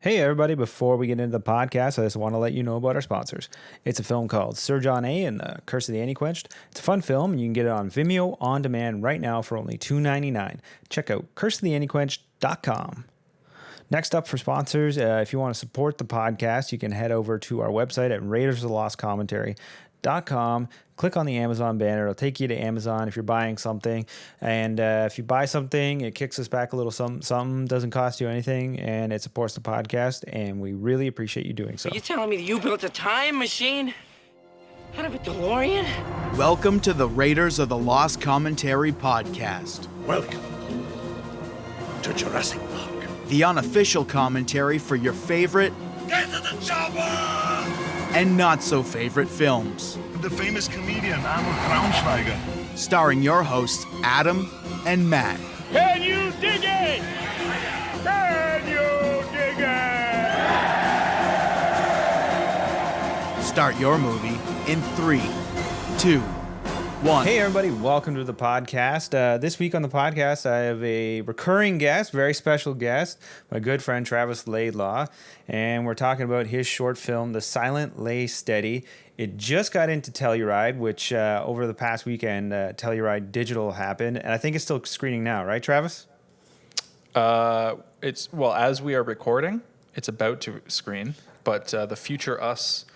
Hey everybody, before we get into the podcast, I just want to let you know about our sponsors. It's a film called Sir John A. and the Curse of the Anti-Quenched. It's a fun film, and you can get it on Vimeo on demand right now for only $2.99. Check out curseoftheantiquenched.com. Next up for sponsors, if you want to support the podcast, you can head over to our website at RaidersOfTheLostCommentary.com. Click on the Amazon banner. It'll take you to Amazon if you're buying something. And if you buy something, it kicks us back a little something. Doesn't cost you anything, and it supports the podcast, and we really appreciate you doing so. Are you telling me that you built a time machine out of a DeLorean? Welcome to the Raiders of the Lost Commentary podcast. Welcome to Jurassic Park. The unofficial commentary for your favorite Get to the chopper! and not so favorite films. The famous comedian Arnold Braunschweiger. Starring your hosts Adam and Matt. Can you dig it? Can you dig it? Start your movie in 3, 2, 1. Hey everybody, welcome to the podcast. This week on the podcast, I have a recurring guest, very special guest, my good friend Travis Laidlaw, and we're talking about his short film, The Silent Lay Steady. It just got into Telluride, which over the past weekend, Telluride Digital happened, and I think it's still screening now, right, Travis? It's as we are recording, it's about to screen, but the Future Us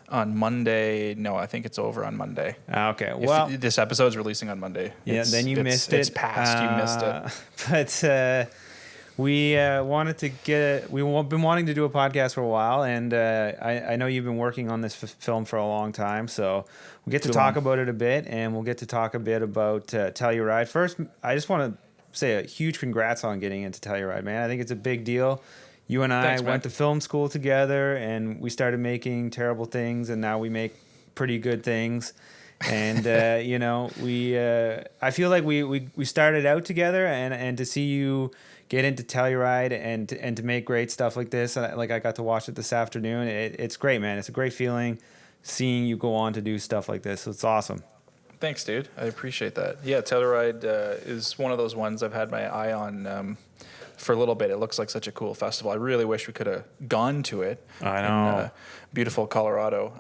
on Monday. No, I think it's over on Monday. Okay, Well, if this episode's releasing on Monday. Yeah, then you missed it. It's past. You missed it. But we wanted to get. We've been wanting to do a podcast for a while, and I know you've been working on this film for a long time, so we'll get to talk about it a bit, and we'll get to talk a bit about Telluride. First, I just want to say a huge congrats on getting into Telluride, man. I think it's a big deal. You and I went to film school together, and we started making terrible things, and now we make pretty good things. And you know, I feel like we started out together, and to see you get into Telluride and to make great stuff like this, and I got to watch it this afternoon. It's great, man. It's a great feeling seeing you go on to do stuff like this. So it's awesome. Thanks, dude. I appreciate that. Yeah, Telluride is one of those ones I've had my eye on for a little bit. It looks like such a cool festival. I really wish we could have gone to it. I know. In beautiful Colorado.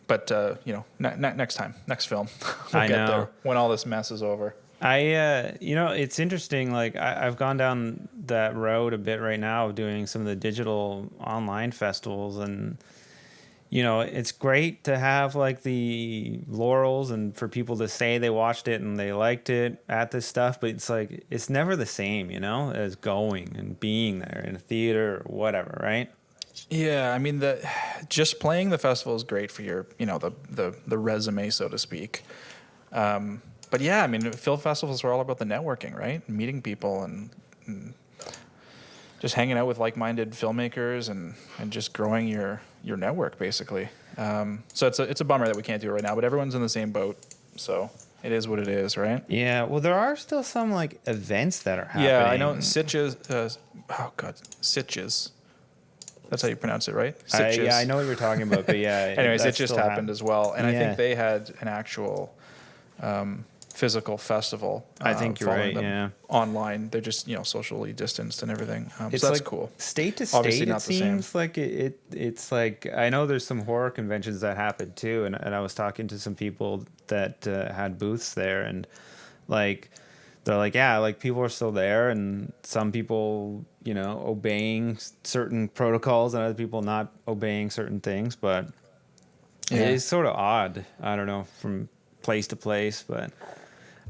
But you know, next time, next film, we'll get there when all this mess is over. You know, it's interesting. Like I've gone down that road a bit right now of doing some of the digital online festivals, and you know, it's great to have like the laurels and for people to say they watched it and they liked it at this stuff, but it's like it's never the same, you know, as going and being there in a theater or whatever, right? Yeah, I mean just playing the festival is great for your, you know, the resume, so to speak. But yeah, I mean, film festivals are all about the networking, right? Meeting people and just hanging out with like-minded filmmakers and just growing your network, basically. So it's a bummer that we can't do it right now, but everyone's in the same boat, so it is what it is, right? Yeah, well, there are still some like events that are happening. Yeah, I know. Sitges. Sitges. That's how you pronounce it, right? Sitges. Yeah, I know what you're talking about, but yeah. Anyways, it just happened as well, and I Yeah. think they had an actual physical festival. I think you're right. Yeah. Online, they're just, you know, socially distanced and everything. So It's that's like cool. State to Obviously state, not it the same. seems like it's like I know there's some horror conventions that happen too, and I was talking to some people that had booths there, and like they're like, yeah, like people are still there, and some people, you know, obeying certain protocols, and other people not obeying certain things, but it is sort of odd. I don't know, from place to place, but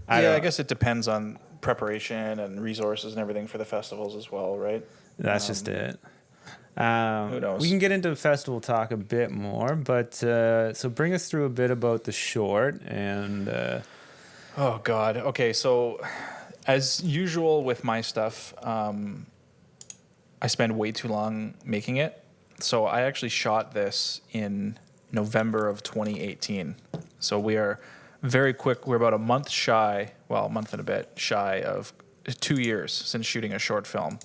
I guess it depends on preparation and resources and everything for the festivals as well, right? That's just it. Who knows? We can get into festival talk a bit more, but so bring us through a bit about the short and. Oh God. Okay, so as usual with my stuff, I spend way too long making it. So I actually shot this in November of 2018. So we are very quick. We're about a month and a bit shy of 2 years since shooting a short film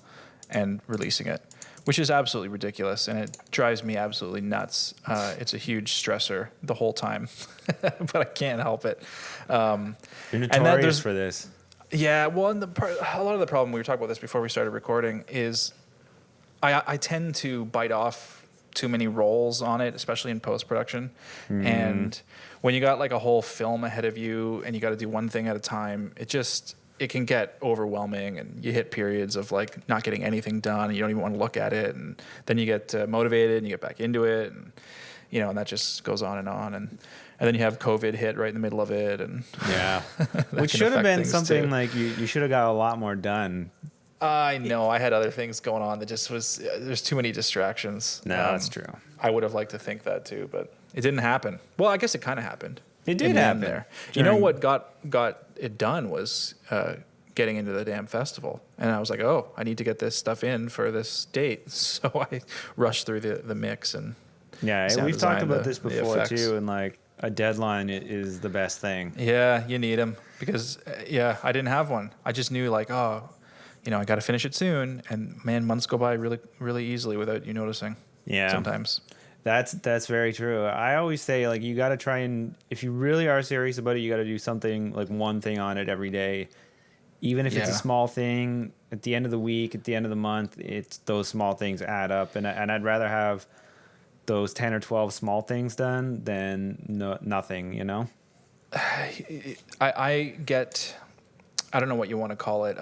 and releasing it, which is absolutely ridiculous, and it drives me absolutely nuts. It's a huge stressor the whole time, but I can't help it. You're notorious for this. Yeah, well, and a lot of the problem, we were talking about this before we started recording, is I tend to bite off too many rolls on it, especially in post-production. And when you got like a whole film ahead of you and you got to do one thing at a time, it can get overwhelming, and you hit periods of like not getting anything done and you don't even want to look at it. And then you get motivated and you get back into it, and and that just goes on. And then you have COVID hit right in the middle of it. And Yeah. Which should have been something like you should have got a lot more done. I know I had other things going on that just was, there's too many distractions. No, that's true. I would have liked to think that too, but it didn't happen. Well, I guess it kind of happened. It did happen there. You know what got it done was getting into the damn festival. And I was like, oh, I need to get this stuff in for this date. So I rushed through the mix and Yeah, sound we've talked design, about the this before effects. too, and like a deadline is the best thing. Yeah, you need them because I didn't have one. I just knew like, oh, I got to finish it soon, and man, months go by really, really easily without you noticing. Yeah, sometimes. That's very true. I always say like you got to try and if you really are serious about it, you got to do something like one thing on it every day, even if it's a small thing. At the end of the week, at the end of the month, it's those small things add up, and I'd rather have those 10 or 12 small things done than nothing. I get, I don't know what you want to call it.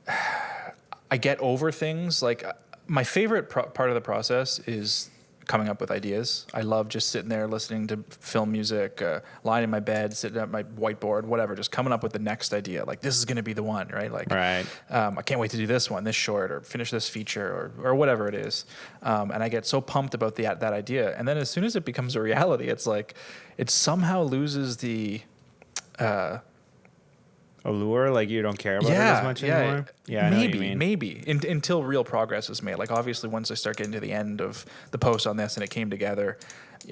I get over things. Like my favorite part of the process is coming up with ideas. I love just sitting there listening to film music, lying in my bed, sitting at my whiteboard, whatever, just coming up with the next idea. Like this is going to be the one, right? Like, right. I can't wait to do this one, this short, or finish this feature, or whatever it is. And I get so pumped about that idea. And then as soon as it becomes a reality, it's like it somehow loses the allure, like you don't care about it as much anymore. Yeah, I know what you mean. Maybe until real progress is made. Like obviously, once I start getting to the end of the post on this and it came together,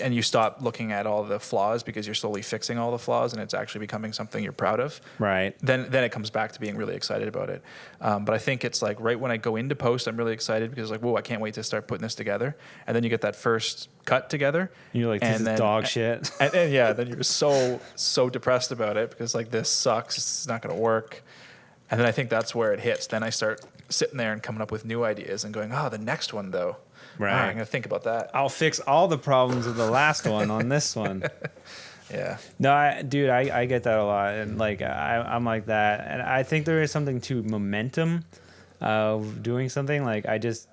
and you stop looking at all the flaws because you're slowly fixing all the flaws, and it's actually becoming something you're proud of. Right. Then it comes back to being really excited about it. But I think it's like right when I go into post, I'm really excited because like, whoa, I can't wait to start putting this together. And then you get that first cut together. You're like, this is dog shit. And then you're so depressed about it because like this sucks. It's not going to work. And then I think that's where it hits. Then I start sitting there and coming up with new ideas and going, oh, the next one though. Right. I'm going to think about that. I'll fix all the problems of the last one on this one. Yeah. No, I get that a lot, and like I'm like that, and I think there is something to momentum of doing something. Like I just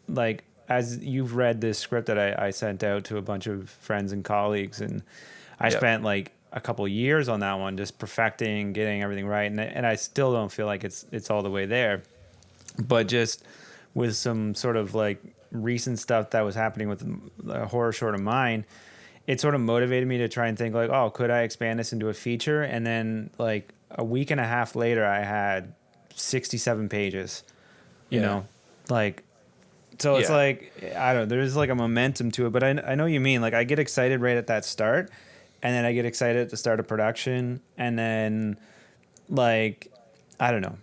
like as you've read this script that I sent out to a bunch of friends and colleagues, and I spent like a couple years on that one, just perfecting, getting everything right, and I still don't feel like it's all the way there, but just with some sort of like recent stuff that was happening with the horror short of mine, it sort of motivated me to try and think like, oh, could I expand this into a feature? And then like a week and a half later, I had 67 pages, you know, like, so it's like, I don't know, there's like a momentum to it, but I know what you mean. Like I get excited right at that start, and then I get excited at the start of production, and then like, I don't know,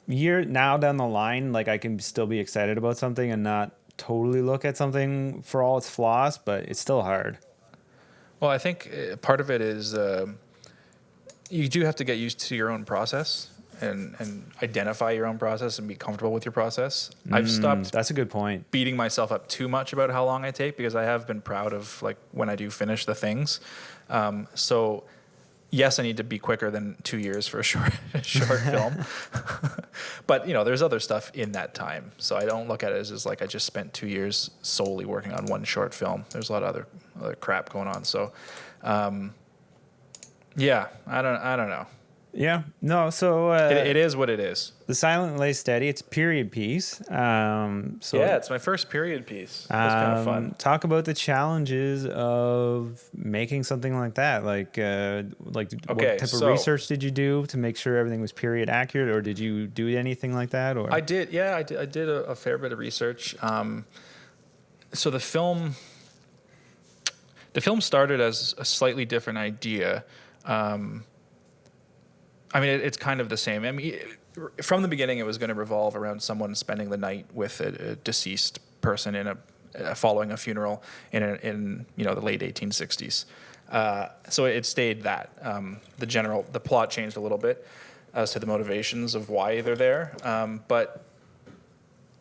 year now down the line, like I can still be excited about something and not totally look at something for all its flaws, but it's still hard. Well, I think part of it is you do have to get used to your own process and identify your own process and be comfortable with your process. I've stopped. That's a good point. Beating myself up too much about how long I take because I have been proud of like when I do finish the things. So yes, I need to be quicker than 2 years for a short film. But, there's other stuff in that time. So I don't look at it as just like I just spent 2 years solely working on one short film. There's a lot of other crap going on. So, yeah, I don't know. Yeah. No, so... it is what it is. The Silent Lay Steady, it's a period piece. It's my first period piece. It was kind of fun. Talk about the challenges of making something like that. Like what type of research did you do to make sure everything was period accurate, or did you do anything like that? Or I did. Yeah, I did a fair bit of research. So the film started as a slightly different idea. I mean, it's kind of the same. I mean, from the beginning, it was going to revolve around someone spending the night with a deceased person following a funeral in the late 1860s. So it stayed that. The plot changed a little bit as to the motivations of why they're there. But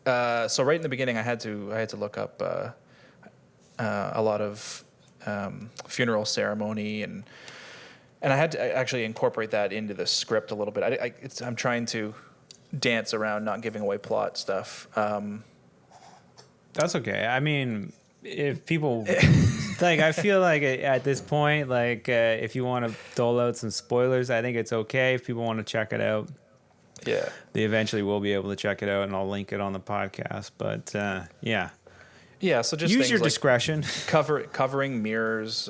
So right in the beginning, I had to look up a lot of funeral ceremony, and I had to actually incorporate that into the script a little bit. I'm trying to dance around not giving away plot stuff. That's okay. I mean, if people like, I feel like at this point, like if you want to dole out some spoilers, I think it's okay. If people want to check it out, Yeah. they eventually will be able to check it out, and I'll link it on the podcast. But yeah, So just use things your like discretion. covering mirrors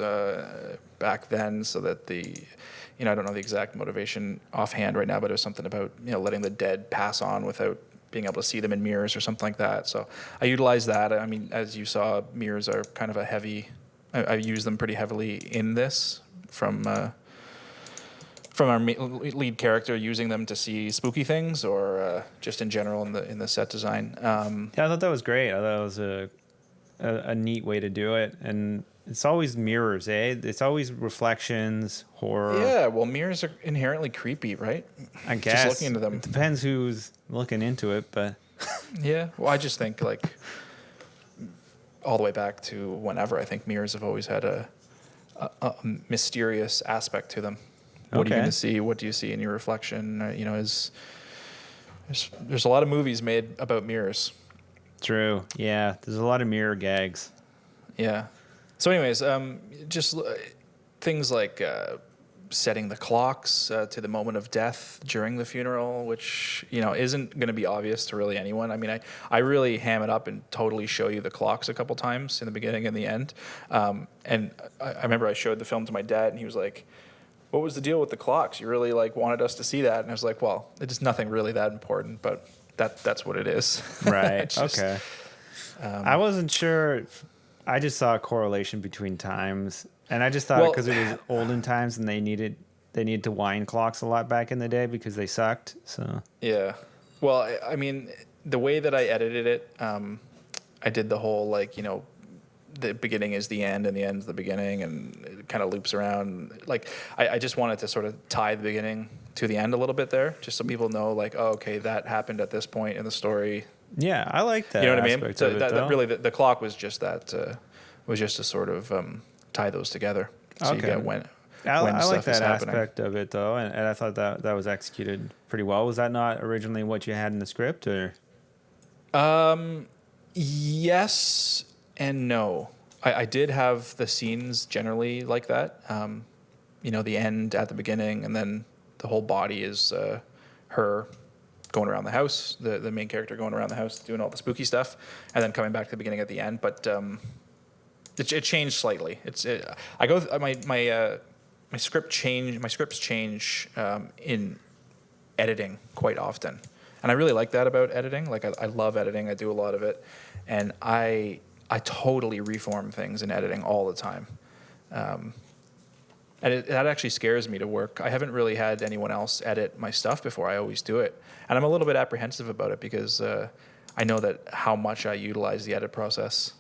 back then, so that I don't know the exact motivation offhand right now, but it was something about letting the dead pass on without being able to see them in mirrors or something like that. So I utilized that. I mean, as you saw, mirrors are kind of a heavy. I use them pretty heavily in this from our lead character using them to see spooky things, or just in general in the set design. Yeah, I thought that was great. I thought it was a neat way to do it, and it's always mirrors, eh? It's always reflections, horror. Yeah, well, mirrors are inherently creepy, right? I guess. Just looking into them. It depends who's looking into it, but Yeah, well, I just think like all the way back to whenever, I think mirrors have always had a mysterious aspect to them. What are you Okay. going to see? What do you see in your reflection? There's a lot of movies made about mirrors. true. Yeah, there's a lot of mirror gags. Yeah. So, anyways, just things like setting the clocks to the moment of death during the funeral, which isn't going to be obvious to really anyone. I mean, I really ham it up and totally show you the clocks a couple times in the beginning and the end. And I remember I showed the film to my dad, and he was like, "What was the deal with the clocks? You really wanted us to see that?" And I was like, "Well, it's nothing really that important, but that's what it is." Right. It's just- Okay. I wasn't sure. I just saw a correlation between times, and I just thought Well- because it was olden times and they needed to wind clocks a lot back in the day because they sucked. So Yeah. Well, I mean, the way that I edited it, I did the whole the beginning is the end and the end is the beginning, and it kind of loops around. Like, I just wanted to sort of tie the beginning to the end a little bit there, just so people know, like, oh, okay, that happened at this point in the story. yeah, I like that. You know what I mean? aspect So of it, that though. really, the clock was just that, was just to sort of tie those together. So you Okay. get when I like stuff is that happening. aspect of it though, and I thought that was executed pretty well. Was that not originally what you had in the script, or? Yes and no. I did have the scenes generally like that. The end at the beginning, and then the whole body is her going around the house, the main character going around the house doing all the spooky stuff, and then coming back to the beginning at the end. But it changed slightly. My scripts change in editing quite often, and I really like that about editing. Like, I love editing. I do a lot of it, and I totally reform things in editing all the time. And that actually scares me to work. I haven't really had anyone else edit my stuff before. I always do it. And I'm a little bit apprehensive about it because I know that how much I utilize the edit process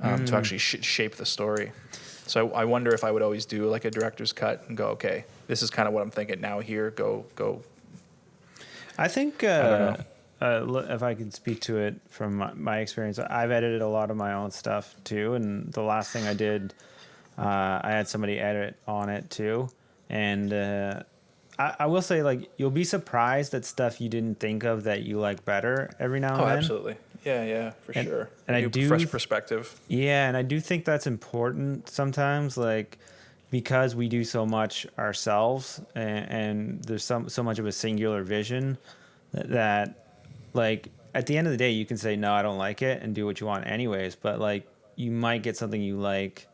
to actually shape the story. So I wonder if I would always do like a director's cut and go, okay, this is kind of what I'm thinking now here, go. I think don't if I can speak to it from my experience, I've edited a lot of my own stuff too. And the last thing I did, I had somebody edit on it too. And I will say, like, you'll be surprised at stuff you didn't think of that you like better every now and Oh, then. absolutely. Yeah, for sure. and I New do- fresh perspective. Yeah, and I do think that's important sometimes, like, because we do so much ourselves, and there's so much of a singular vision that, like, at the end of the day, you can say, no, I don't like it, and do what you want anyways, but, like, you might get something you like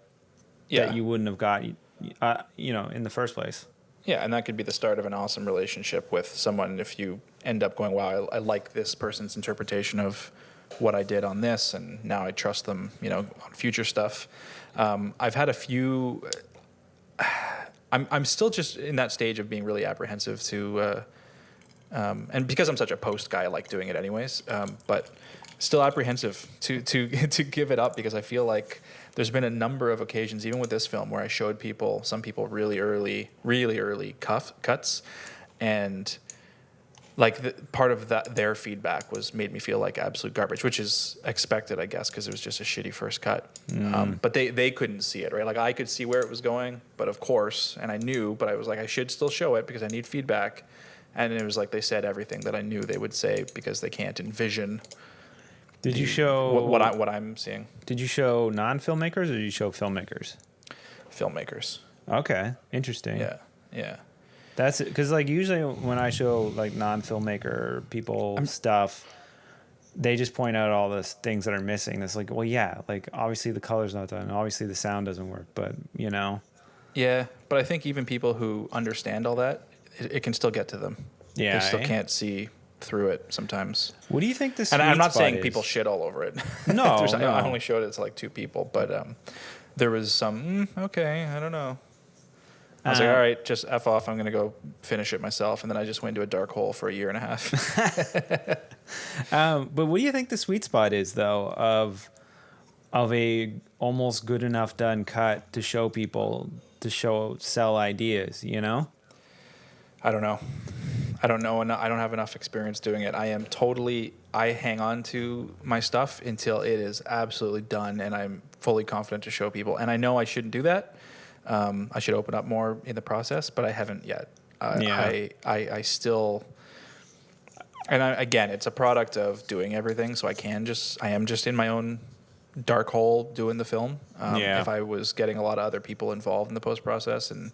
that you wouldn't have got, in the first place. Yeah, and that could be the start of an awesome relationship with someone if you end up going, wow, I like this person's interpretation of what I did on this, and now I trust them, on future stuff. I've had a few. I'm still just in that stage of being really apprehensive to, and because I'm such a post guy, I like doing it anyways. But still apprehensive to to give it up because I feel like there's been a number of occasions, even with this film, where I showed some people really early cuts, and like part of that their feedback made me feel like absolute garbage, which is expected, I guess, because it was just a shitty first cut. But they couldn't see it, right? Like I could see where it was going, but of course, and I knew, but I was like, I should still show it because I need feedback. And it was like they said everything that I knew they would say because they can't envision. Did you show what I'm seeing? Did you show non-filmmakers or did you show filmmakers? Filmmakers. Okay, interesting. Yeah. That's because like usually when I show like non-filmmaker people stuff, they just point out all the things that are missing. It's like, well, yeah, like obviously the color's not done, obviously the sound doesn't work, but you know. Yeah, but I think even people who understand all that, it can still get to them. Yeah, they still can't see through it sometimes. What do you think this? And I'm not saying is? people shit all over it. No, I only showed it to like 2 people, but there was some. Okay, I don't know. I was like, all right, just F off. I'm going to go finish it myself. And then I just went into a dark hole for a year and a half. But what do you think the sweet spot is, though, of a almost good enough done cut to show people, to sell ideas, you know? I don't know. I don't know. And I don't have enough experience doing it. I hang on to my stuff until it is absolutely done and I'm fully confident to show people. And I know I shouldn't do that. I should open up more in the process, but I haven't yet. I still, and again, it's a product of doing everything. So I am just in my own dark hole doing the film. If I was getting a lot of other people involved in the post process and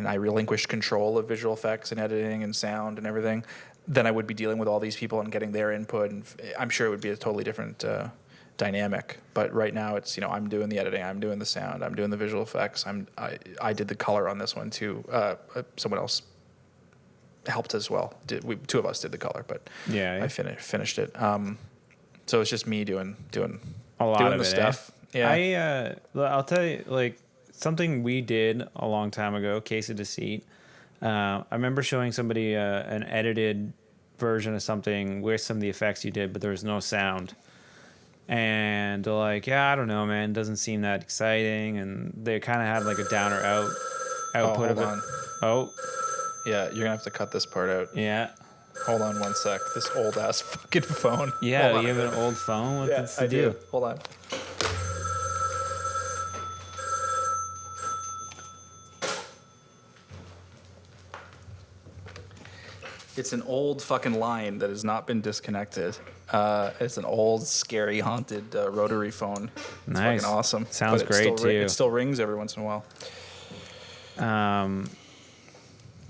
I relinquished control of visual effects and editing and sound and everything, then I would be dealing with all these people and getting their input. And I'm sure it would be a totally different dynamic. But right now it's, I'm doing the editing, I'm doing the sound, I'm doing the visual effects. I did the color on this one too. Someone else helped as well. 2 of us did the color, but I finished it. So it's just me doing a lot of the stuff. Yeah. I'll tell you, like, something we did a long time ago, Case of Deceit. I remember showing somebody an edited version of something with some of the effects you did, but there was no sound. And they're like, yeah, I don't know, man, doesn't seem that exciting. And they kind of had like a downer output of it. Oh. Yeah, you're going to have to cut this part out. Yeah. Hold on 1 sec. This old ass fucking phone. Yeah, you have an old phone? What's the deal? Hold on. It's an old fucking line that has not been disconnected. It's an old, scary, haunted rotary phone. It's nice. Fucking awesome. Sounds great too. It still rings every once in a while.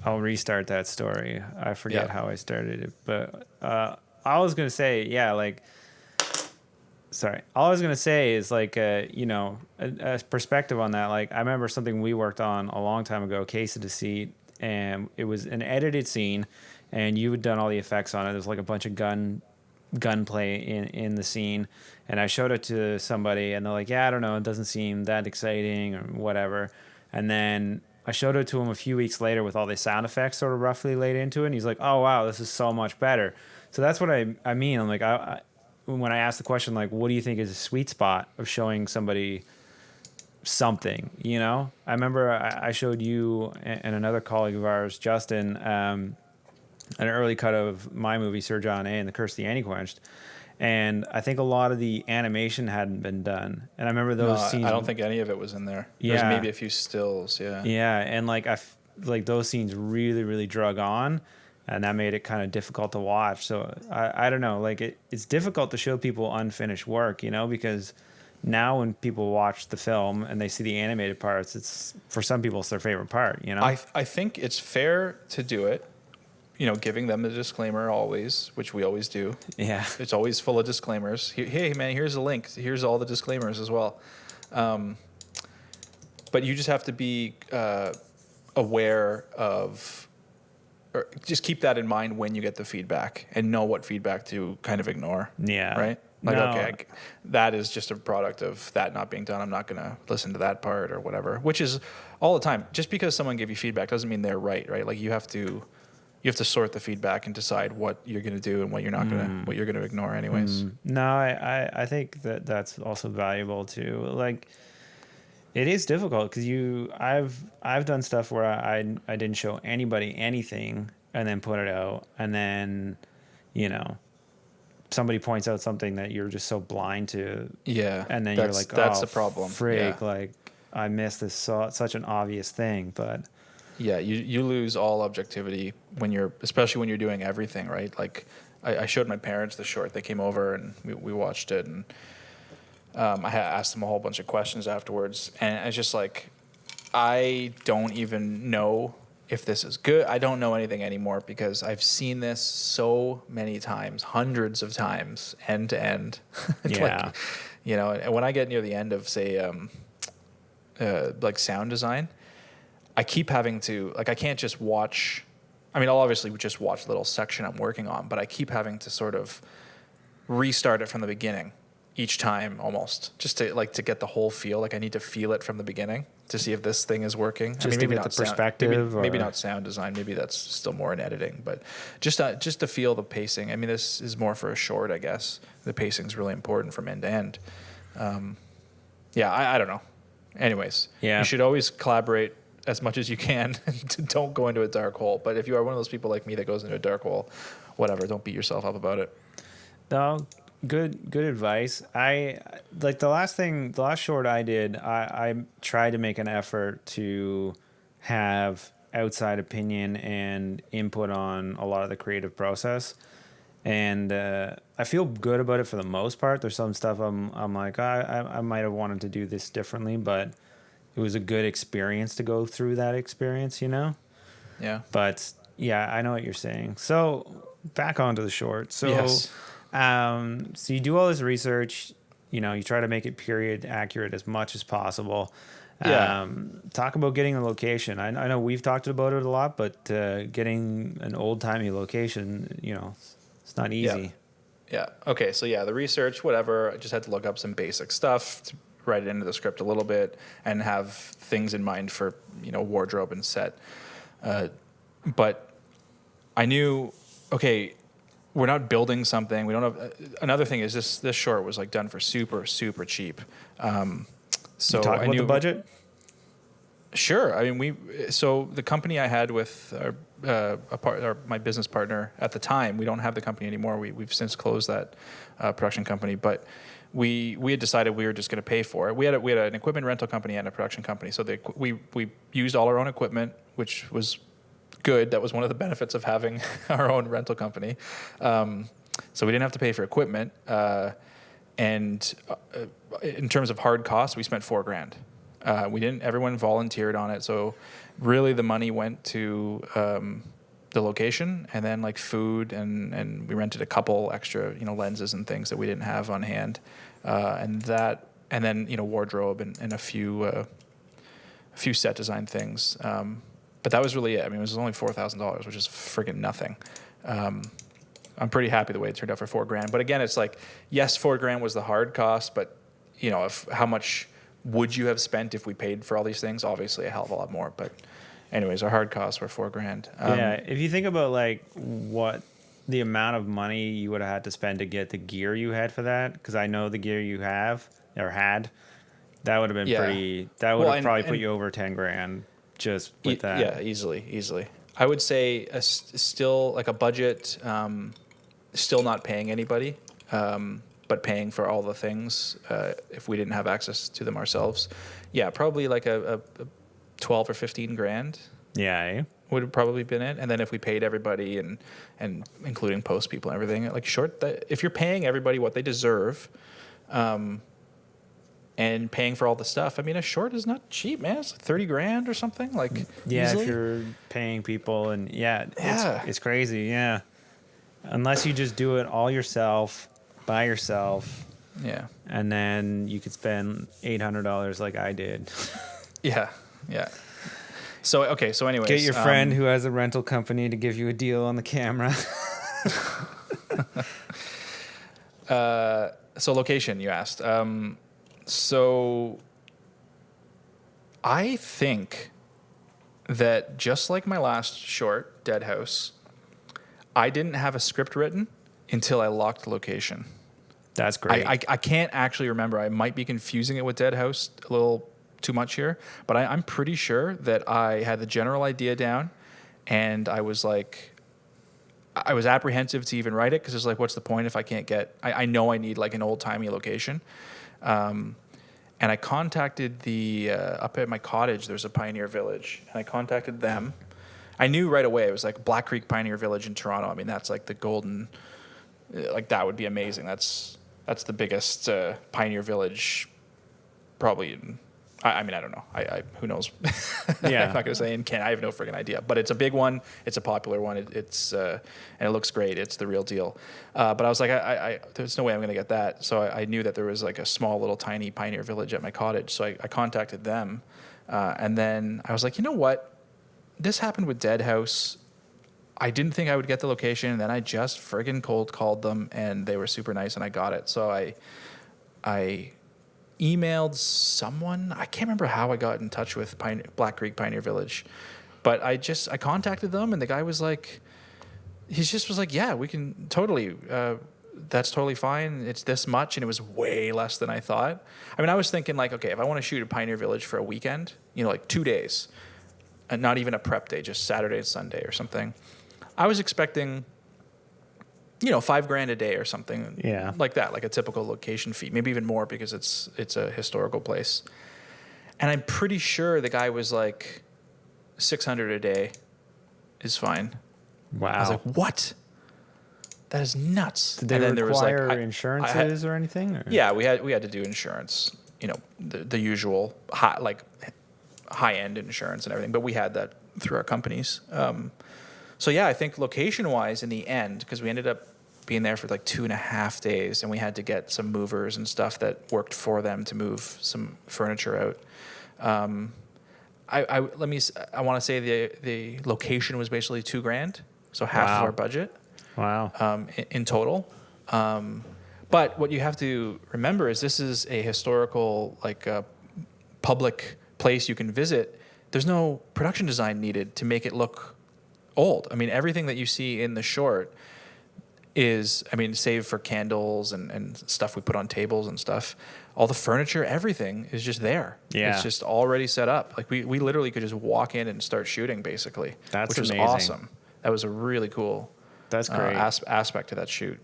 I'll restart that story. I forget how I started it, but I was gonna say, all I was gonna say is like, a perspective on that. Like, I remember something we worked on a long time ago, Case of Deceit, and it was an edited scene, and you had done all the effects on it. There's like a bunch of gunplay in the scene, and I showed it to somebody, and they're like, yeah, I don't know, it doesn't seem that exciting or whatever. And then I showed it to him a few weeks later with all the sound effects sort of roughly laid into it, and he's like, oh wow, this is so much better. So that's what I mean. I'm like, when I asked the question, like, what do you think is a sweet spot of showing somebody something, I remember I showed you and another colleague of ours, Justin, an early cut of my movie, Sir John A. and the Curse of the Anti-Quenched. And I think a lot of the animation hadn't been done. And I remember those scenes. I don't think any of it was in there. Yeah. There's maybe a few stills, yeah. Yeah, and like those scenes really, really drug on, and that made it kind of difficult to watch. So I don't know, like it's difficult to show people unfinished work, because now when people watch the film and they see the animated parts, it's, for some people, it's their favorite part, I think it's fair to do it. Giving them the disclaimer always, which we always do. Yeah. It's always full of disclaimers. Hey, man, here's a link. Here's all the disclaimers as well. But you just have to be aware of, or just keep that in mind when you get the feedback and know what feedback to kind of ignore. Yeah. Right? Like, okay, that is just a product of that not being done. I'm not going to listen to that part or whatever, which is all the time. Just because someone gave you feedback doesn't mean they're right? Like, you have to sort the feedback and decide what you're going to do and what you're not what you're going to ignore anyways. No, I think that's also valuable too. Like, it is difficult because I've done stuff where I didn't show anybody anything, and then put it out, and then, you know, somebody points out something that you're just so blind to, Yeah. and then you're like, that's oh, the problem. Frig, Yeah. like I missed this such an obvious thing, but Yeah, you lose all objectivity especially when you're doing everything, right? Like I showed my parents the short. They came over and we watched it, and I asked them a whole bunch of questions afterwards, and it's just like, I don't even know if this is good. I don't know anything anymore because I've seen this so many times, hundreds of times, end to end. It's Yeah. like, you know, and when I get near the end of, say, like sound design, I keep having to, like, I can't just watch. I mean, I'll obviously just watch the little section I'm working on, but I keep having to sort of restart it from the beginning each time, almost, just to get the whole feel. Like, I need to feel it from the beginning to see if this thing is working. Just to get the perspective, maybe or- not sound design. Maybe that's still more in editing, but just to feel the pacing. I mean, this is more for a short, I guess. The pacing is really important from end to end. Yeah, I don't know. Anyways, Yeah. you should always collaborate as much as you can. Don't go into a dark hole. But if you are one of those people like me that goes into a dark hole, whatever, don't beat yourself up about it. No, good advice. I like the last short I did, I tried to make an effort to have outside opinion and input on a lot of the creative process. And I feel good about it for the most part. There's some stuff I'm like, I might have wanted to do this differently, but it was a good experience to go through that experience, you know? Yeah. But yeah, I know what you're saying. So back onto the short. So, Yes. So you do all this research, you know, you try to make it period accurate as much as possible. Yeah. Talk about getting a location. I know we've talked about it a lot, but getting an old timey location, you know, it's not easy. Yeah. Okay. So yeah, the research, whatever. I just had to look up some basic stuff to write it into the script a little bit and have things in mind for, you know, wardrobe and set. But I knew, okay, we're not building something. We don't have. Another thing is this short was like done for super, super cheap. So You talk I about knew the budget? Sure. I mean, so the company I had with my business partner at the time, we don't have the company anymore. We've since closed that production company, but we had decided we were just going to pay for it. We had an equipment rental company and a production company, so we used all our own equipment, which was good. That was one of the benefits of having our own rental company. So we didn't have to pay for equipment, and in terms of hard costs, we spent $4,000. We didn't. Everyone volunteered on it, so really the money went to the location, and then like food, and we rented a couple extra, you know, lenses and things that we didn't have on hand, and then you know, wardrobe and a few set design things. But that was really it. I mean, it was only $4,000, which is friggin' nothing. I'm pretty happy the way it turned out for $4,000. But again, it's like, yes, $4,000 was the hard cost, but you know, how much would you have spent if we paid for all these things? Obviously, a hell of a lot more. But anyways, our hard costs were $4,000. Yeah, if you think about like what the amount of money you would have had to spend to get the gear you had for that, because I know the gear you have or had, that would have been pretty. That would have probably put you over $10,000 just with that. Yeah, easily. I would say still like a budget, still not paying anybody, but paying for all the things if we didn't have access to them ourselves. Yeah, probably like a 12 or 15 grand. Yeah. Eh? Would have probably been it. And then if we paid everybody and including post people and everything, like if you're paying everybody what they deserve, and paying for all the stuff, I mean, a short is not cheap, man. It's like $30,000 or something. Like, Yeah, easily. if you're paying people and it's crazy. Yeah. Unless you just do it all yourself, by yourself. Yeah. And then you could spend $800 like I did. Yeah. So anyways, Get your friend who has a rental company to give you a deal on the camera. So location, you asked. So I think that just like my last short, Dead House, I didn't have a script written until I locked the location. That's great. I can't actually remember. I might be confusing it with Dead House a little too much here, but I'm pretty sure that I had the general idea down, and I was like, I was apprehensive to even write it because it's like, what's the point if I can't get? I know I need like an old timey location, and I contacted the up at my cottage. There's a Pioneer Village, and I contacted them. I knew right away it was like Black Creek Pioneer Village in Toronto. I mean, that's like the golden, like that would be amazing. That's the biggest Pioneer Village, probably in. I mean, I don't know. I who knows? Yeah. I'm not gonna say in Canada. I have no friggin' idea. But it's a big one. It's a popular one. It's and it looks great. It's the real deal. But I was like, I there's no way I'm gonna get that. So I knew that there was like a small little tiny Pioneer Village at my cottage. So I contacted them, and then I was like, you know what? This happened with Dead House. I didn't think I would get the location, and then I just friggin' cold called them, and they were super nice, and I got it. So I emailed someone. I can't remember how I got in touch with Black Creek Pioneer Village, but I contacted them, and the guy was like, he just was like, yeah, we can totally, that's totally fine. It's this much. And it was way less than I thought. I mean, I was thinking like, okay, if I want to shoot at Pioneer Village for a weekend, like 2 days, and not even a prep day, just Saturday and Sunday or something, I was expecting, $5,000 a day or something like that, like a typical location fee, maybe even more because it's a historical place. And I'm pretty sure the guy was like $600 a day is fine. Wow. I was like, what? That is nuts. Did they require insurances or anything? Or? Yeah, we had to do insurance, the usual high-end insurance and everything, but we had that through our companies. So yeah, I think location-wise in the end, because we ended up being there for like 2.5 days, and we had to get some movers and stuff that worked for them to move some furniture out. I want to say the location was basically $2,000, so half of our budget. Wow. In total. But what you have to remember is this is a historical, public place you can visit. There's no production design needed to make it look old. I mean, everything that you see in the short is, save for candles and stuff we put on tables and stuff. All the furniture, everything is just there. Yeah. It's just already set up. Like we literally could just walk in and start shooting basically. That's which amazing. was awesome. That was a really cool That's great. Aspect to that shoot.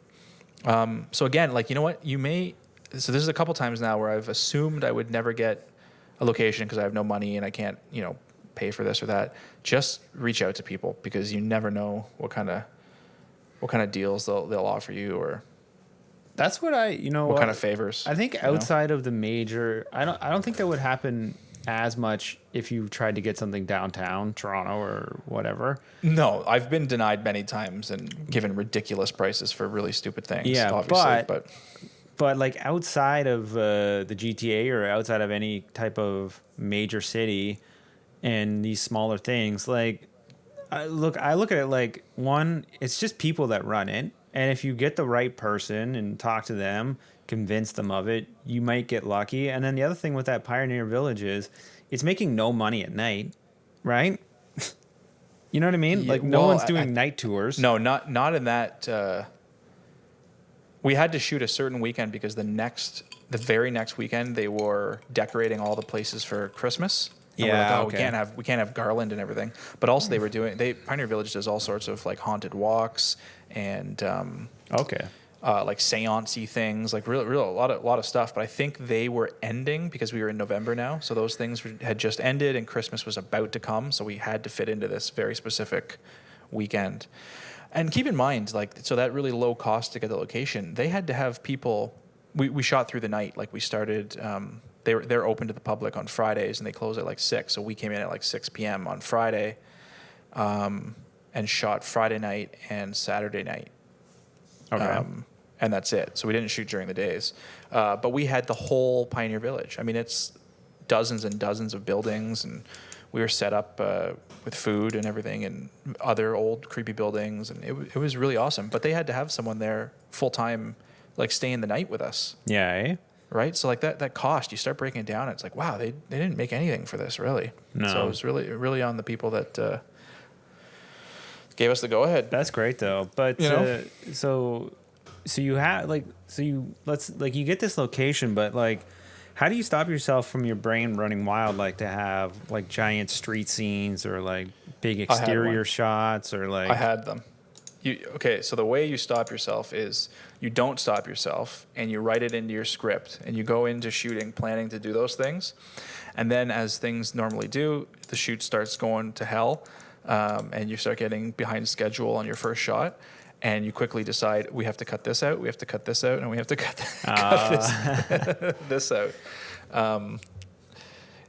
So again, you know what? So this is a couple times now where I've assumed I would never get a location because I have no money and I can't, pay for this or that. Just reach out to people because you never know what kind of deals they'll offer you or that's what what kind of favors. I think outside of the major, I don't think that would happen as much if you tried to get something downtown Toronto or whatever. No, I've been denied many times and given ridiculous prices for really stupid things. Yeah, obviously, but like outside of the GTA or outside of any type of major city and these smaller things, I look at it like, one, it's just people that run it. And if you get the right person and talk to them, convince them of it, you might get lucky. And then the other thing with that Pioneer Village is it's making no money at night, right? You know what I mean? Yeah, no one's doing night tours. No, not in that. We had to shoot a certain weekend because the very next weekend they were decorating all the places for Christmas. And we're like, okay. we can't have garland and everything. But also they were Pioneer Village does all sorts of haunted walks and seance-y things, a lot of stuff. But I think they were ending because we were in November now, so those things had just ended and Christmas was about to come, so we had to fit into this very specific weekend. And keep in mind, so that really low cost to get the location, they had to have people. We shot through the night, we started. They're open to the public on Fridays and they close at 6. So we came in at 6 p.m. on Friday, and shot Friday night and Saturday night. Okay. And that's it. So we didn't shoot during the days, but we had the whole Pioneer Village. I mean, it's dozens and dozens of buildings, and we were set up with food and everything, and other old creepy buildings, and it was really awesome. But they had to have someone there full time, staying the night with us. Yeah. Eh? Right. So that cost, you start breaking it down. It's like, wow, they didn't make anything for this really. No. So it was really on the people that gave us the go ahead. That's great though. But so you have you get this location, but how do you stop yourself from your brain running wild, to have giant street scenes or big exterior shots or I had them. So the way you stop yourself is you don't stop yourself and you write it into your script and you go into shooting planning to do those things. And then as things normally do, the shoot starts going to hell, and you start getting behind schedule on your first shot. And you quickly decide, we have to cut this out, we have to cut this out, and we have to cut this out.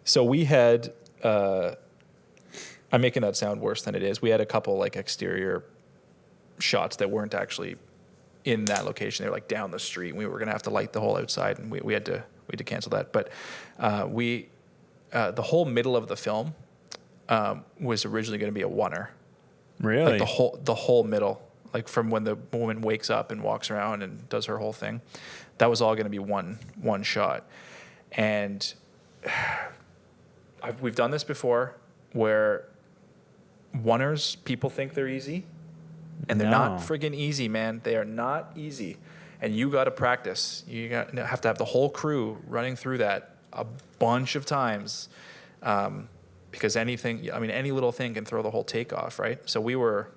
So we had, I'm making that sound worse than it is. We had a couple like exterior shots that weren't actually in that location. They were like down the street, and we were going to have to light the whole outside, and we had to cancel that. But the whole middle of the film was originally going to be a oneer. Really? Like the whole middle. Like from when the woman wakes up and walks around and does her whole thing, that was all going to be one shot. And we've done this before where oneers, people think they're easy, and they're not friggin' easy, man. They are not easy. And you got to practice. You have to have the whole crew running through that a bunch of times, because any little thing can throw the whole take off, right? So we were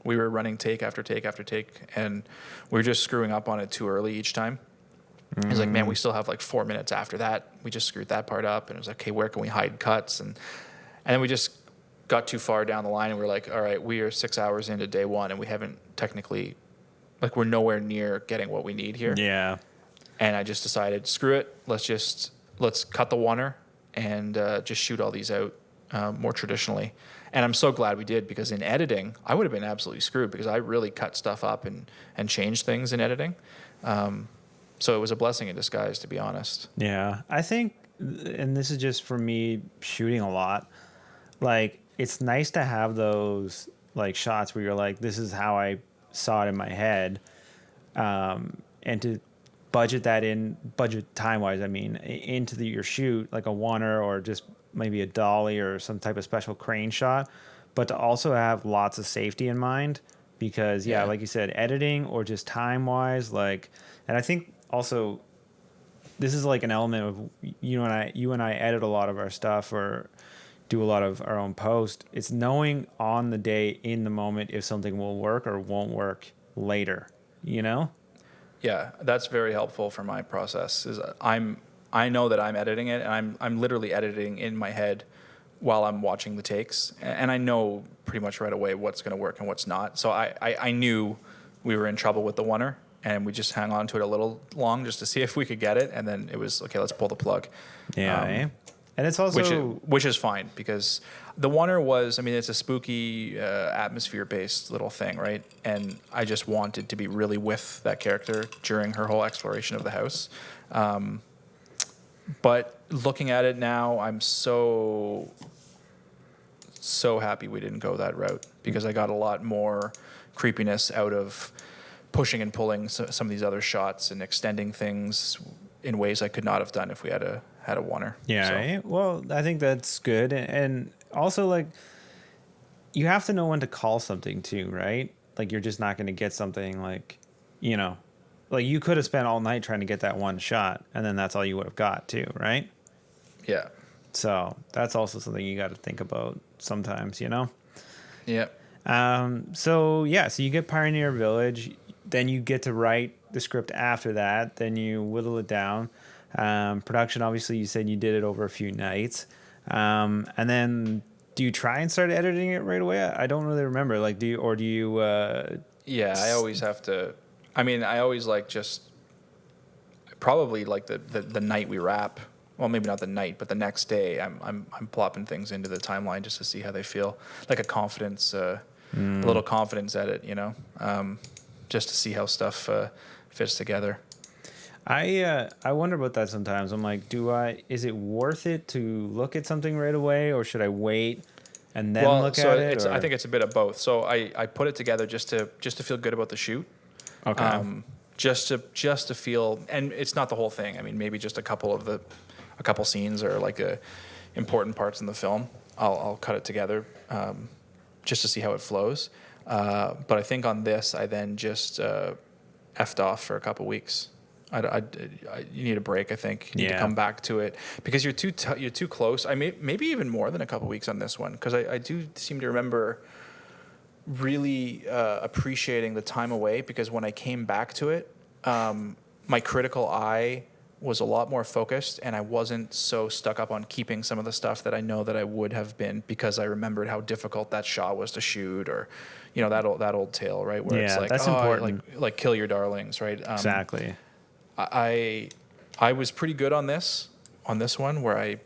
running take after take after take, and we were just screwing up on it too early each time. It was like, man, we still have like 4 minutes after that. We just screwed that part up, and it was like, okay, where can we hide cuts? And then we just got too far down the line, and we were like, all right, we are 6 hours into day one, and we haven't technically, like, we're nowhere near getting what we need here. Yeah. And I just decided, screw it. Let's cut the oneer and just shoot all these out more traditionally. And I'm so glad we did, because in editing, I would have been absolutely screwed, because I really cut stuff up and changed things in editing. So it was a blessing in disguise, to be honest. Yeah. I think, and this is just for me shooting a lot, like, it's nice to have those like shots where you're like, this is how I saw it in my head. And to budget time wise, into your shoot, like a oneer or just maybe a dolly or some type of special crane shot, but to also have lots of safety in mind, because like you said, editing or just time wise, like, and I think also this is like an element of you and I edit a lot of our stuff or do a lot of our own post. It's knowing on the day, in the moment, if something will work or won't work later, you know? Yeah, that's very helpful for my process. I know that I'm editing it, and I'm literally editing in my head while I'm watching the takes, and I know pretty much right away what's going to work and what's not. So I knew we were in trouble with the oneer, and we just hung on to it a little long just to see if we could get it, and then it was okay. Let's pull the plug. Yeah, and it's also which is fine, because the oneer was, it's a spooky atmosphere based little thing, right? And I just wanted to be really with that character during her whole exploration of the house. But looking at it now, I'm so happy we didn't go that route, because I got a lot more creepiness out of pushing and pulling some of these other shots and extending things in ways I could not have done if we had a oneer. Yeah. So. Well, I think that's good. And also, like, you have to know when to call something too, right? Like, you're just not going to get something like, like you could have spent all night trying to get that one shot, and then that's all you would have got too, right? Yeah. So that's also something you got to think about sometimes, Yeah. So you get Pioneer Village, then you get to write the script after that, then you whittle it down. Production, obviously, you said you did it over a few nights. And then do you try and start editing it right away? I don't really remember. Like, do you? Yeah, I always have to. I always probably the night we wrap. Well, maybe not the night, but the next day, I'm plopping things into the timeline just to see how they feel, like a confidence, a little confidence edit, just to see how stuff fits together. I wonder about that sometimes. I'm like, is it worth it to look at something right away, or should I wait and then look at it? I think it's a bit of both. So I put it together just to feel good about the shoot. Okay. Just to feel, and it's not the whole thing. Maybe just a couple scenes or like important parts in the film. I'll cut it together just to see how it flows. But I think on this, I then just effed off for a couple weeks. You need a break. I think you need to come back to it, because you're too close. Maybe even more than a couple weeks on this one, because I do seem to remember really appreciating the time away, because when I came back to it, my critical eye was a lot more focused, and I wasn't so stuck up on keeping some of the stuff that I know that I would have been, because I remembered how difficult that shot was to shoot, or, you know, that old tale, right? Where it's Yeah, like, that's important. like kill your darlings, right? Exactly. I was pretty good on this one, where I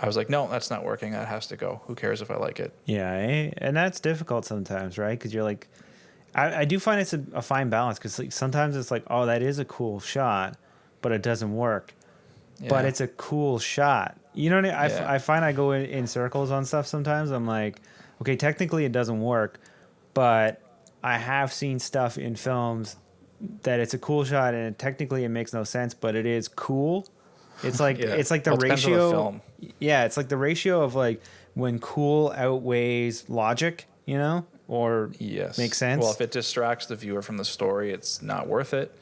was like, no, that's not working. That has to go. Who cares if I like it? Yeah, and that's difficult sometimes, right? Because you're like, I do find it's a fine balance, because like sometimes it's like, oh, that is a cool shot, but it doesn't work. But Yeah. it's a cool shot. You know what I mean? Yeah. I find I go in circles on stuff sometimes. I'm like, okay, technically it doesn't work, but I have seen stuff in films that it's a cool shot, and technically it makes no sense, but it is cool. It's like Yeah. it's like the Well, it depends on the ratio. film. Yeah, it's like the ratio of like when cool outweighs logic, you know, or Yes. makes sense. Well, if it distracts the viewer from the story, it's not worth it.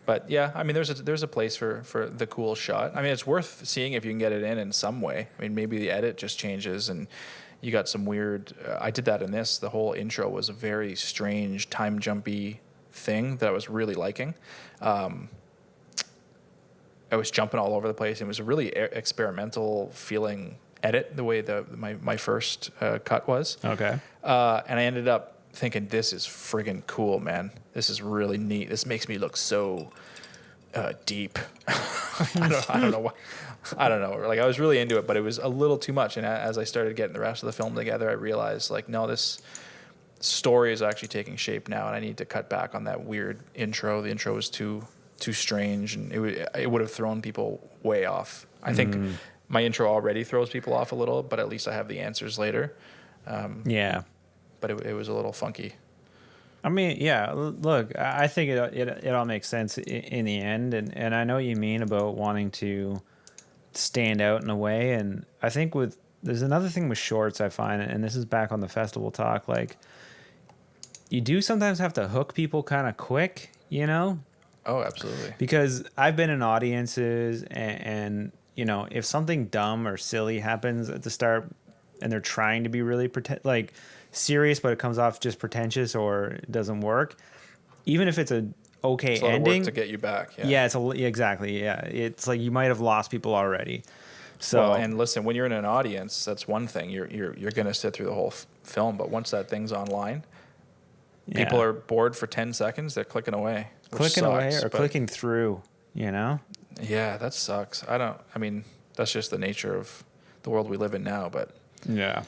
But yeah, I mean, there's a place for the cool shot. I mean, it's worth seeing if you can get it in some way. I mean, maybe the edit just changes and you got some weird. I did that in this. The whole intro was a very strange time jumpy thing that I was really liking. I was jumping all over the place. It was a really experimental feeling edit, the way my first cut was. Okay. And I ended up thinking, this is friggin' cool, man. This is really neat. This makes me look so deep. I don't know. I don't know. Like, I was really into it, but it was a little too much. And as I started getting the rest of the film together, I realized, like, no, this story is actually taking shape now, and I need to cut back on that weird intro. The intro was too strange, and it would have thrown people way off. I think my intro already throws people off a little, but at least I have the answers later. Yeah. But it was a little funky. I mean, yeah. Look, I think it all makes sense in the end, and I know what you mean about wanting to stand out in a way. And I think there's another thing with shorts I find, and this is back on the festival talk. Like, you do sometimes have to hook people kind of quick, you know? Oh, absolutely. Because I've been in audiences, and you know, if something dumb or silly happens at the start, and they're trying to be really serious, but it comes off just pretentious or it doesn't work, even if it's a okay It's a lot of ending work to get you back. Yeah. yeah, exactly. Yeah, it's like you might have lost people already. So Well, and listen, when you're in an audience, that's one thing. You're going to sit through the whole film, but once that thing's online, people are bored for 10 seconds. They're clicking away. clicking away or clicking through. You know. Yeah, that sucks. I mean, that's just the nature of the world we live in now. But Yeah.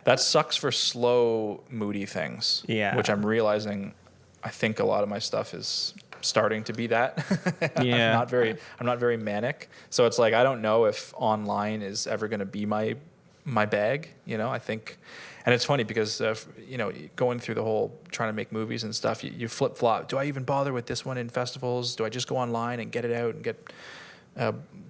that sucks for slow, moody things. Yeah. Which I'm realizing. I think a lot of my stuff is starting to be that. Yeah. I'm not very manic. So it's like, I don't know if online is ever going to be my bag, you know. I think, and it's funny because you know, going through the whole trying to make movies and stuff, you flip flop. Do I even bother with this one in festivals? Do I just go online and get it out and get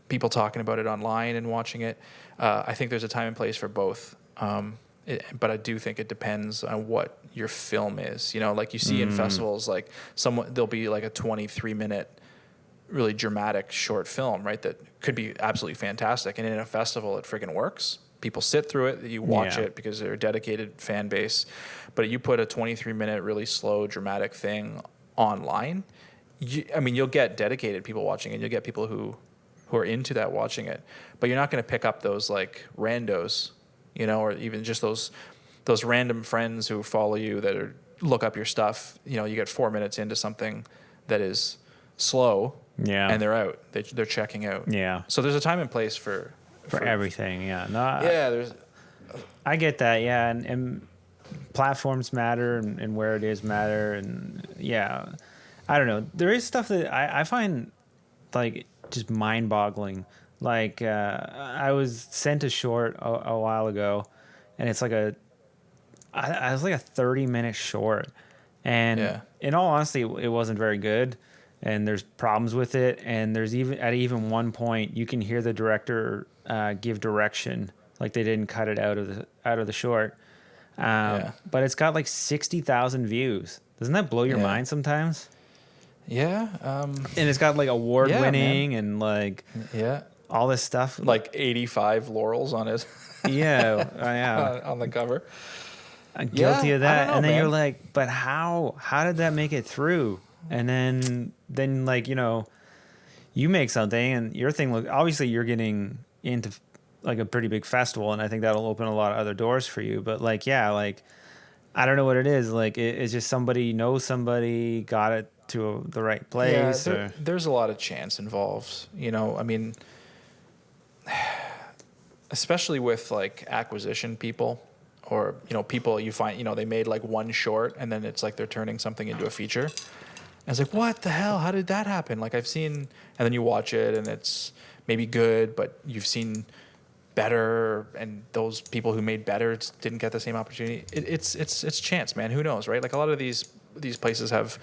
people talking about it online and watching it? I think there's a time and place for both. But I do think it depends on what your film is. You know, like you see in festivals, like there'll be like a 23-minute really dramatic short film, right? That could be absolutely fantastic. And in a festival, it friggin' works. People sit through it, you watch it because they're a dedicated fan base. But you put a 23-minute really slow, dramatic thing online, you'll get dedicated people watching it. You'll get people who are into that watching it. But you're not going to pick up those like randos, you know, or even just those random friends who follow you that look up your stuff. You know, you get 4 minutes into something that is slow, and they're out. They're checking out. Yeah. So there's a time and place for everything. Yeah. No. Yeah. I get that. Yeah, and platforms matter, and where it is matter, and yeah, I don't know. There is stuff that I find like just mind-boggling. Like I was sent a short a while ago, and it's like I was like a 30-minute short, and in all honesty, it wasn't very good, and there's problems with it, and there's even one point you can hear the director give direction, like they didn't cut it out of the short, but it's got like 60,000 views. Doesn't that blow your mind sometimes? Yeah. And it's got like award winning and like all this stuff. Like 85 laurels on it. Yeah. On the cover. I'm guilty of that. I don't know, and then man. you're like, but how did that make it through? And then like, you know, you make something and your thing obviously you're getting into like a pretty big festival, and I think that'll open a lot of other doors for you. But like, yeah, like I don't know what it is. Like it's just somebody knows somebody, got it to the right place. Yeah, there's a lot of chance involved. You know, I mean, especially with like acquisition people, or you know, people you find, you know, they made like one short and then it's like they're turning something into a feature. And it's like, what the hell? How did that happen? Like I've seen, and then you watch it and it's maybe good, but you've seen better, and those people who made better didn't get the same opportunity. It's chance, man. Who knows, right? Like a lot of these places have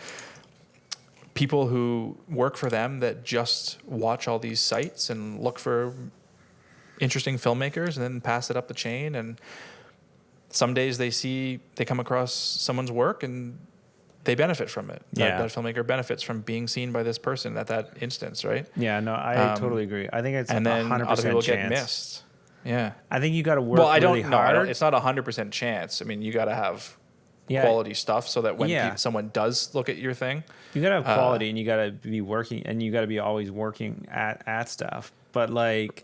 people who work for them that just watch all these sites and look for interesting filmmakers and then pass it up the chain. And some days they come across someone's work and they benefit from it. Yeah. That filmmaker benefits from being seen by this person at that instance, right? Yeah, no, I totally agree. I think it's And then 100% other people chance. get missed. Yeah. I think you got to work Well, I really don't know. hard. It's not 100% chance. I mean, you got to have Yeah. quality stuff so that when Yeah. someone does look at your thing, You gotta have quality, and you gotta be working, and you gotta be always working at stuff. But like,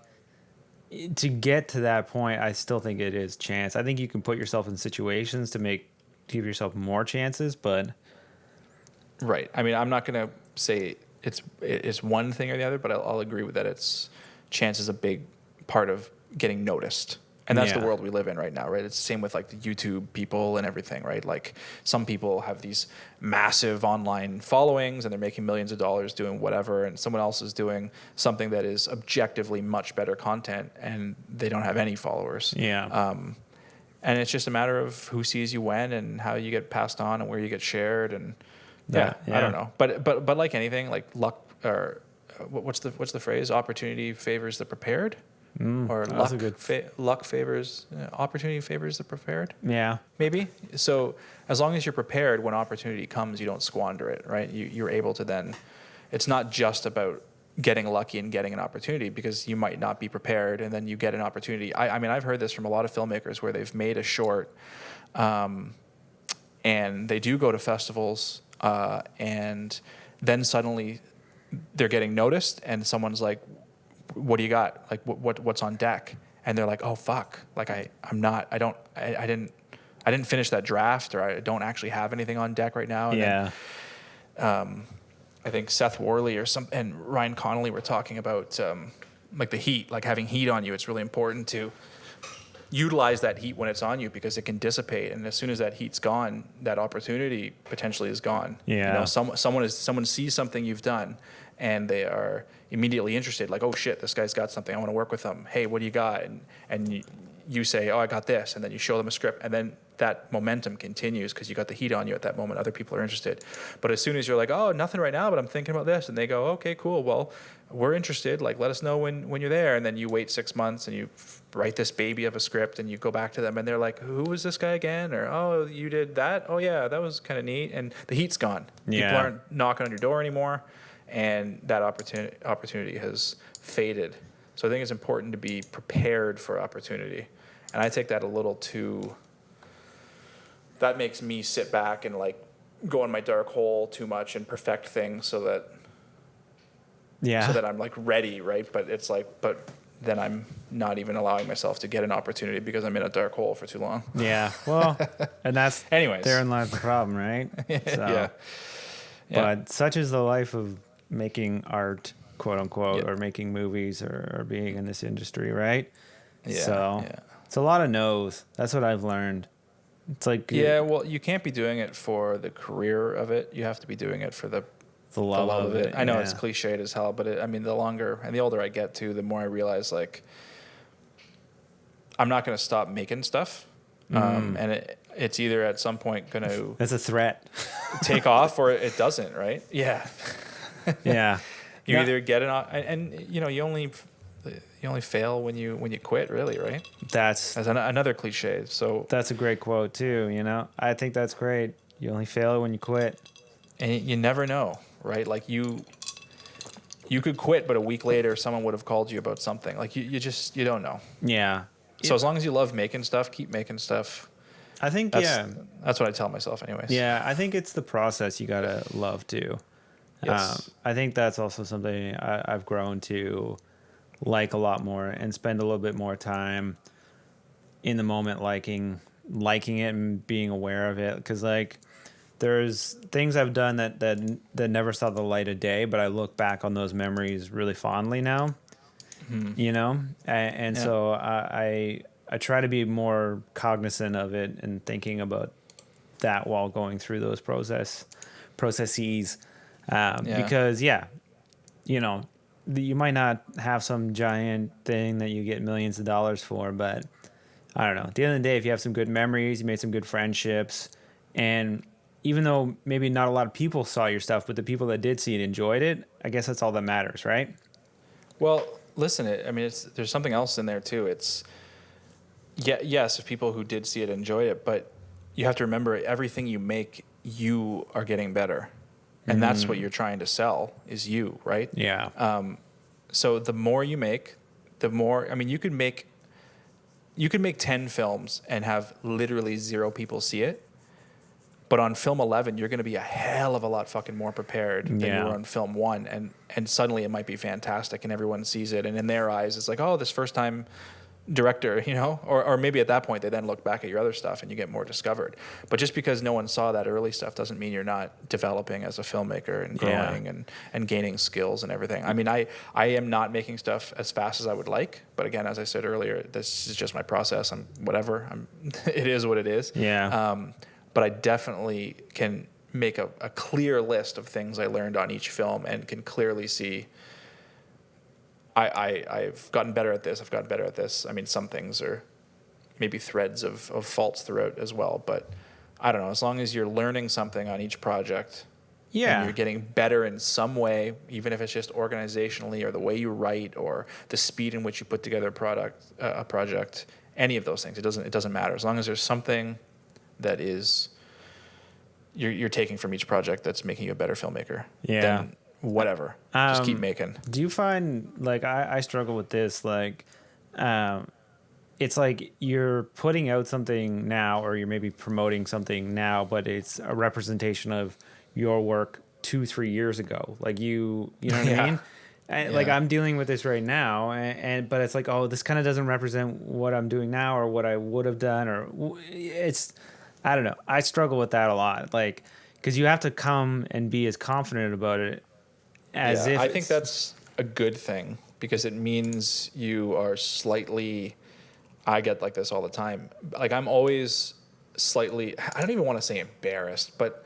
to get to that point, I still think it is chance. I think you can put yourself in situations to give yourself more chances, but right. I mean, I'm not going to say it's one thing or the other, but I'll agree with that. It's chance is a big part of getting noticed. And that's the Yeah. world we live in right now, right? It's the same with like the YouTube people and everything, right? Like some people have these massive online followings and they're making millions of dollars doing whatever, and someone else is doing something that is objectively much better content and they don't have any followers. yeah, And it's just a matter of who sees you when and how you get passed on and where you get shared. And yeah. I don't know. But like anything, like luck, or what's the phrase? Opportunity favors the prepared. Or that's luck, a good- luck favors, opportunity favors the prepared, yeah, maybe. So as long as you're prepared when opportunity comes, you don't squander it, right? You're able to then, it's not just about getting lucky and getting an opportunity, because you might not be prepared and then you get an opportunity. I mean, I've heard this from a lot of filmmakers where they've made a short and they do go to festivals and then suddenly they're getting noticed and someone's like, what do you got? Like what's on deck? And they're like, oh fuck. Like I didn't finish that draft, or I don't actually have anything on deck right now. And yeah. then, I think Seth Worley and Ryan Connolly were talking about like the heat, like having heat on you. It's really important to utilize that heat when it's on you, because it can dissipate. And as soon as that heat's gone, that opportunity potentially is gone. Yeah. You know, someone sees something you've done and they are immediately interested, like, oh shit, this guy's got something, I want to work with him. Hey, what do you got? And you say, oh, I got this, and then you show them a script, and then that momentum continues because you got the heat on you at that moment. Other people are interested. But as soon as you're like, oh, nothing right now, but I'm thinking about this, and they go, okay, cool, well, we're interested, like, let us know when you're there. And then you wait 6 months and you write this baby of a script and you go back to them and they're like, who was this guy again? Or, oh, you did that? Oh yeah, that was kind of neat. And the heat's gone. Yeah. People aren't knocking on your door anymore, and that opportunity has faded. So I think it's important to be prepared for opportunity. And I take that a little too, that makes me sit back and like go in my dark hole too much and perfect things so that I'm like ready, right? But it's like, but then I'm not even allowing myself to get an opportunity because I'm in a dark hole for too long. Yeah. Well, and that's Anyways. therein lies the problem, right? So, Yeah. But such is the life of making art, quote unquote, Yep. or making movies, or being in this industry, right? Yeah. So yeah. it's a lot of no's. That's what I've learned. It's like Yeah, well, you can't be doing it for the career of it. You have to be doing it for the love of it. I know it's yeah. cliched as hell, but I mean, the longer and the older I get too, the more I realize like I'm not going to stop making stuff, and it's either at some point going to That's a threat. take off or it doesn't, right? Yeah, Yeah. you Yeah. either get it on, and you know you only fail when you quit, really, right? That's Another cliche. So a great quote too. You know, I think that's great. You only fail when you quit. and you never know, right? Like you you could quit, but a week later, someone would have called you about something. Like you don't know. Yeah. So as long as you love making stuff, keep making stuff. I think, That's what I tell myself anyways. Yeah, I think it's the process you gotta love too. Yes. I think that's also something I've grown to like a lot more and spend a little bit more time in the moment liking it and being aware of it. Because like there's things I've done that never saw the light of day, but I look back on those memories really fondly now. You know, and Yeah. so I try to be more cognizant of it and thinking about that while going through those processes. Because you know, you might not have some giant thing that you get millions of dollars for, but I don't know. At the end of the day, if you have some good memories, you made some good friendships, and even though maybe not a lot of people saw your stuff, but the people that did see it enjoyed it, I guess that's all that matters, right? Well, listen, there's something else in there too. It's yes, if people who did see it enjoyed it, but you have to remember everything you make, you are getting better, and that's what you're trying to sell is you, right? Yeah. So the more you make, the more. I mean, you could make 10 films and have literally 0 people see it. But on film 11, you're going to be a hell of a lot fucking more prepared than you were on film 1. And suddenly it might be fantastic and everyone sees it. And in their eyes, it's like, oh, this first time director, you know? Or maybe at that point, they then look back at your other stuff and you get more discovered. But just because no one saw that early stuff doesn't mean you're not developing as a filmmaker and growing and gaining skills and everything. I mean, I am not making stuff as fast as I would like. But again, as I said earlier, this is just my process. It is what it is. Yeah. But I definitely can make a clear list of things I learned on each film and can clearly see I've gotten better at this. I've gotten better at this. I mean, some things are maybe threads of faults throughout as well. But I don't know. As long as you're learning something on each project and you're getting better in some way, even if it's just organizationally or the way you write or the speed in which you put together a project, any of those things, it doesn't matter. As long as there's something that is you're taking from each project that's making you a better filmmaker. Then whatever. Just keep making. Do you find like I struggle with this, like it's like you're putting out something now or you're maybe promoting something now, but it's a representation of your work 2-3 years ago. Like you know what I mean? And like I'm dealing with this right now, but it's like, oh, this kind of doesn't represent what I'm doing now or what I would have done, or it's, I don't know. I struggle with that a lot, like because you have to come and be as confident about it as if. I think that's a good thing because it means you are slightly. I get like this all the time. Like I'm always slightly. I don't even want to say embarrassed, but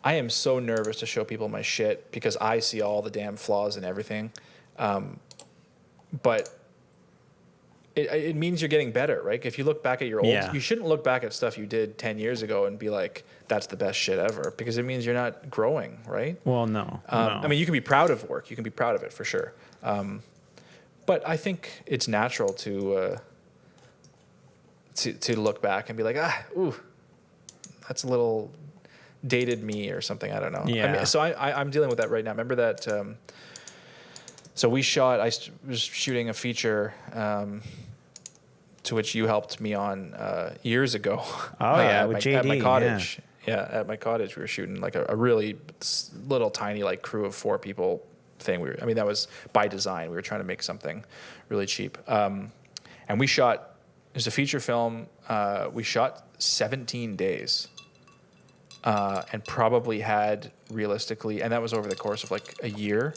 I am so nervous to show people my shit because I see all the damn flaws in everything. But it means you're getting better, right? If you look back at your old, you shouldn't look back at stuff you did 10 years ago and be like, that's the best shit ever, because it means you're not growing, right? Well, no. I mean, you can be proud of work. You can be proud of it for sure. But I think it's natural to look back and be like, that's a little dated me or something. I don't know. Yeah. I mean, so I'm dealing with that right now. Remember that? So we shot. I was shooting a feature, to which you helped me on years ago. Oh yeah, with JD at my cottage. Yeah, at my cottage, we were shooting like a really little tiny like crew of 4 people thing. That was by design. We were trying to make something really cheap. And we shot. It was a feature film. We shot 17 days. And probably had realistically, and that was over the course of like a year,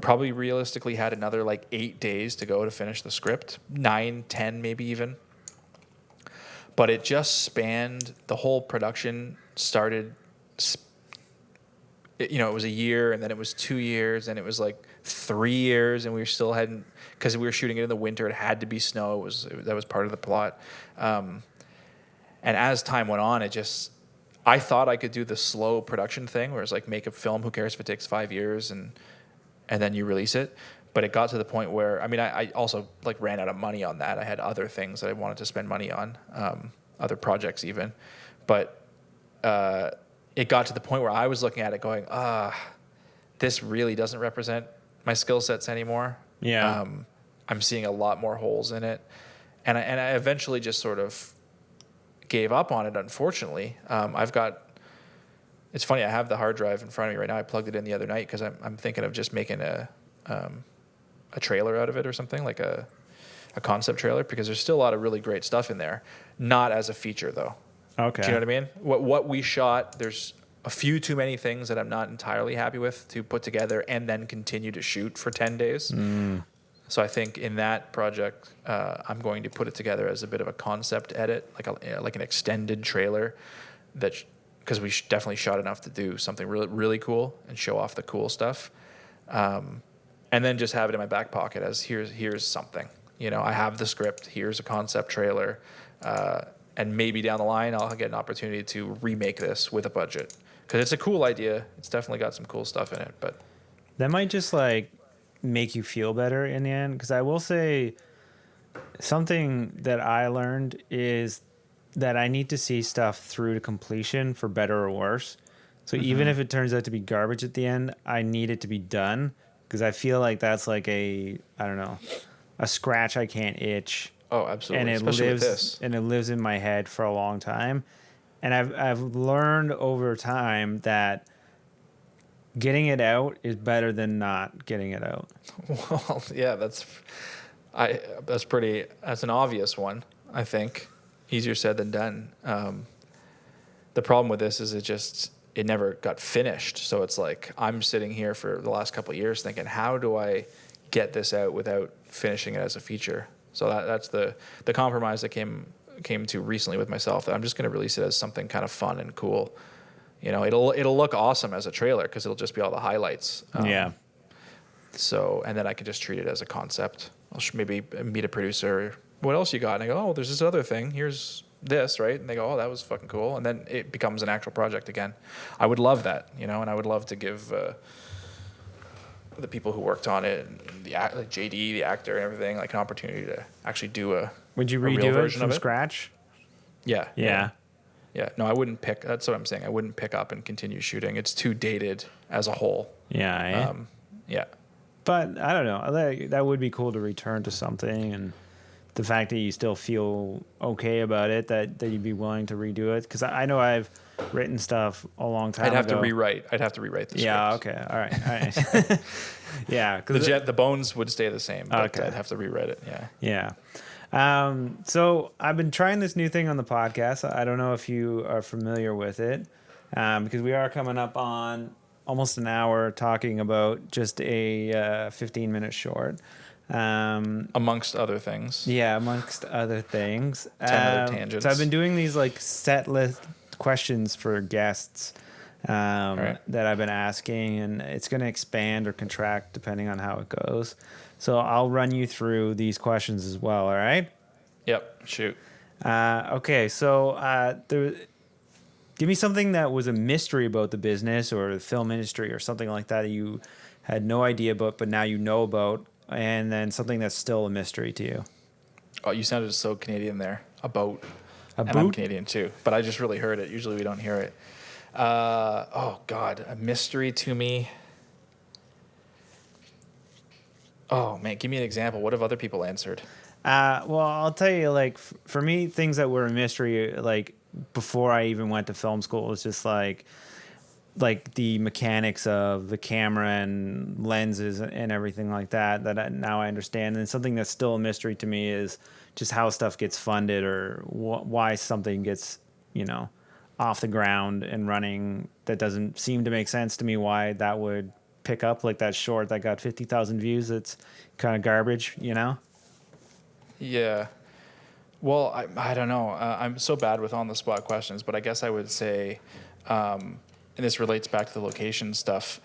probably realistically had another like 8 days to go to finish the script, 9, 10 maybe even. But it just spanned, the whole production started, it was a year, and then it was 2 years, and it was like 3 years, and we still hadn't, because we were shooting it in the winter, it had to be snow, that was part of the plot. And as time went on, I thought I could do the slow production thing where it's like make a film, who cares if it takes 5 years and then you release it. But it got to the point where, I also like ran out of money on that. I had other things that I wanted to spend money on, other projects even. But it got to the point where I was looking at it going, this really doesn't represent my skill sets anymore. Yeah. I'm seeing a lot more holes in it, and I eventually just sort of gave up on it. Unfortunately, It's funny. I have the hard drive in front of me right now. I plugged it in the other night because I'm thinking of just making a trailer out of it or something, like a concept trailer, because there's still a lot of really great stuff in there. Not as a feature though. Okay. Do you know what I mean? What we shot, there's a few too many things that I'm not entirely happy with to put together and then continue to shoot for 10 days. So I think in that project, I'm going to put it together as a bit of a concept edit, like an extended trailer because we definitely shot enough to do something really, really cool and show off the cool stuff. And then just have it in my back pocket as here's something. I have the script. Here's a concept trailer. And maybe down the line, I'll get an opportunity to remake this with a budget. Because it's a cool idea. It's definitely got some cool stuff in it. But that might just make you feel better in the end. Because I will say something that I learned is that I need to see stuff through to completion for better or worse. So even if it turns out to be garbage at the end, I need it to be done. Because I feel like that's a scratch I can't itch. Oh, absolutely. And it especially lives with this. and it lives in my head for a long time. And I've learned over time that getting it out is better than not getting it out. Well, yeah, that's an obvious one, I think. Easier said than done. The problem with this is it never got finished. So it's like I'm sitting here for the last couple of years thinking, how do I get this out without finishing it as a feature? So that's the compromise that came to recently with myself, that I'm just going to release it as something kind of fun and cool. It'll look awesome as a trailer because it'll just be all the highlights. Yeah. So, and then I can just treat it as a concept. I'll maybe meet a producer. What else you got? And I go, oh, there's this other thing. Here's this, right? And they go, oh, that was fucking cool. And then it becomes an actual project again. I would love that, and I would love to give the people who worked on it, like JD, the actor, and everything, like an opportunity to actually do a. Would you a real redo it version from of scratch? Yeah. Yeah. Yeah. No, I wouldn't pick. That's what I'm saying. I wouldn't pick up and continue shooting. It's too dated as a whole. Yeah. Yeah. But I don't know. That would be cool to return to something, and the fact that you still feel okay about it, that you'd be willing to redo it. Because I know I've written stuff a long time ago. I'd have to rewrite the Yeah. script. Okay. All right. Yeah. Because the bones would stay the same, but Okay. I'd have to rewrite it. Yeah. Yeah. So I've been trying this new thing on the podcast. I don't know if you are familiar with it, because we are coming up on almost an hour talking about just a 15-minute short. Amongst other things. Yeah, amongst other things. 10 other tangents. So I've been doing these set list questions for guests Right. that I've been asking, and it's going to expand or contract depending on how it goes. So I'll run you through these questions as well, all right? Yep. Shoot. Okay, so give me something that was a mystery about the business or the film industry or something like that you had no idea about, but now you know about, and then something that's still a mystery to you. Oh, you sounded so Canadian there. A boat. A And I'm boot? Canadian too, but I just really heard it. Usually we don't hear it. Oh God, a mystery to me. Oh man, give me an example. What have other people answered? Well, I'll tell you, for me, things that were a mystery, before I even went to film school, was just like the mechanics of the camera and lenses and everything like that now I understand. And something that's still a mystery to me is just how stuff gets funded, or why something gets, off the ground and running. That doesn't seem to make sense to me, why that would pick up, like that short that got 50,000 views. It's kind of garbage, Yeah. Well, I don't know. I'm so bad with on the spot questions, but I guess I would say, and this relates back to the location stuff,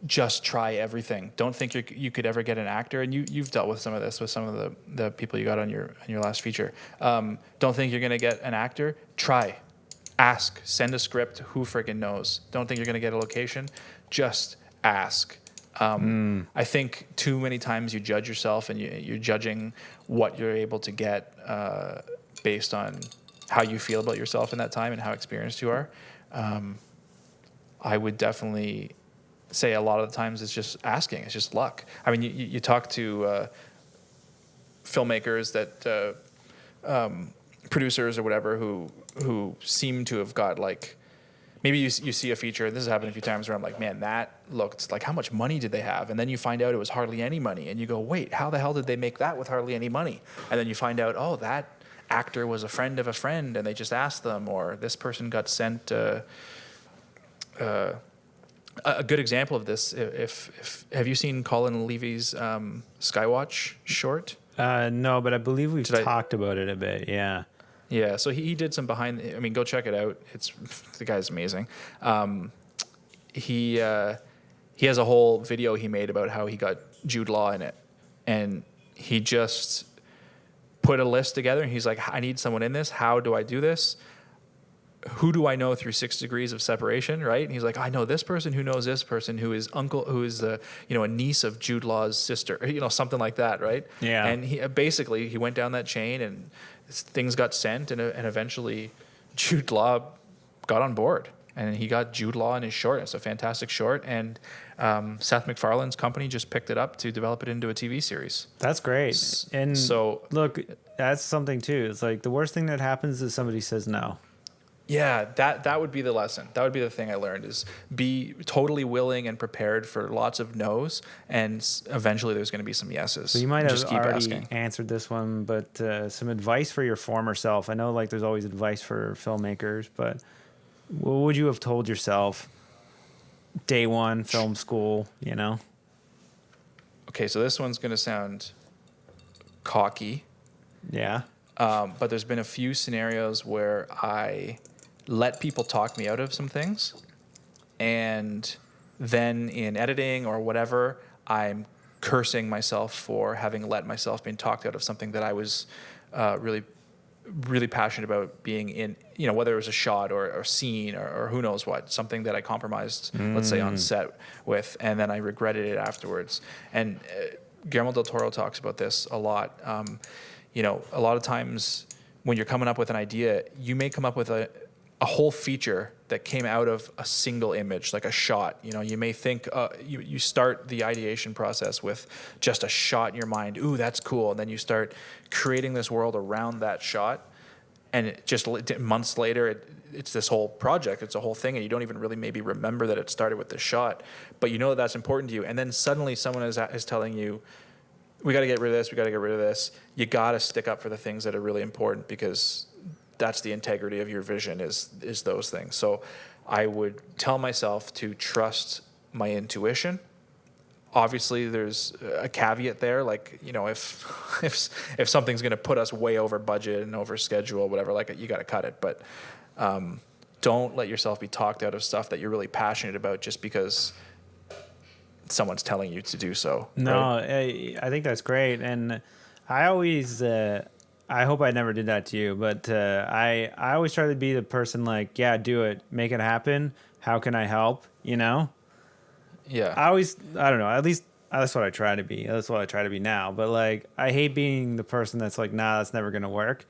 just try everything. Don't think you could ever get an actor, and you've dealt with some of this with some of the people you got on your last feature. Don't think you're gonna get an actor. Try, ask, send a script. Who friggin' knows? Don't think you're gonna get a location. Just ask. I think too many times you judge yourself, and you're judging what you're able to get based on how you feel about yourself in that time and how experienced you are. I would definitely say a lot of the times it's just asking. It's just luck. I mean, you talk to filmmakers that producers or whatever who seem to have got like, maybe you see a feature, this has happened a few times where I'm like, man, that looked like, how much money did they have? And then you find out it was hardly any money, and you go, wait, how the hell did they make that with hardly any money? And then you find out, oh, that actor was a friend of a friend and they just asked them, or this person got sent a good example of this. If have you seen Colin Levy's Skywatch short? No, but I believe we've talked about it a bit. Yeah. Yeah, so he did some behind. I mean, go check it out. The guy's amazing. He has a whole video he made about how he got Jude Law in it, and he just put a list together. And he's like, I need someone in this. How do I do this? Who do I know through 6 degrees of separation, right? And he's like, I know this person who knows this person who is a niece of Jude Law's sister, something like that, right? Yeah. And he went down that chain, and things got sent, and eventually Jude Law got on board, and he got Jude Law in his short. It's a fantastic short, and Seth MacFarlane's company just picked it up to develop it into a TV series. That's great. And so look, that's something too. It's like the worst thing that happens is somebody says no. Yeah, that would be the lesson. That would be the thing I learned, is be totally willing and prepared for lots of no's, and eventually there's going to be some yeses. So you might have just keep already asking. answered this one, but some advice for your former self. I know like there's always advice for filmmakers, but what would you have told yourself day one, film school, Okay, so this one's going to sound cocky. Yeah. But there's been a few scenarios where I let people talk me out of some things, and then in editing or whatever, I'm cursing myself for having let myself being talked out of something that I was really, really passionate about being in, whether it was a shot or a scene or who knows what, something that I compromised, let's say, on set with, and then I regretted it afterwards. And Guillermo del Toro talks about this a lot. A lot of times when you're coming up with an idea, you may come up with a whole feature that came out of a single image, like a shot. You may think, you start the ideation process with just a shot in your mind. Ooh, that's cool. And then you start creating this world around that shot. And it just months later, it's this whole project. It's a whole thing. And you don't even really maybe remember that it started with the shot. But you know that that's important to you. And then suddenly someone is telling you, we got to get rid of this. We got to get rid of this. You got to stick up for the things that are really important, because that's the integrity of your vision is those things. So I would tell myself to trust my intuition. Obviously, there's a caveat there. Like, if something's going to put us way over budget and over schedule, whatever, like, you got to cut it. But don't let yourself be talked out of stuff that you're really passionate about just because someone's telling you to do so. No, right? I think that's great. And I always, I hope I never did that to you, but I always try to be the person like, yeah, do it, make it happen. How can I help? Yeah. I don't know, at least that's what I try to be. That's what I try to be now. But like, I hate being the person that's like, nah, that's never going to work,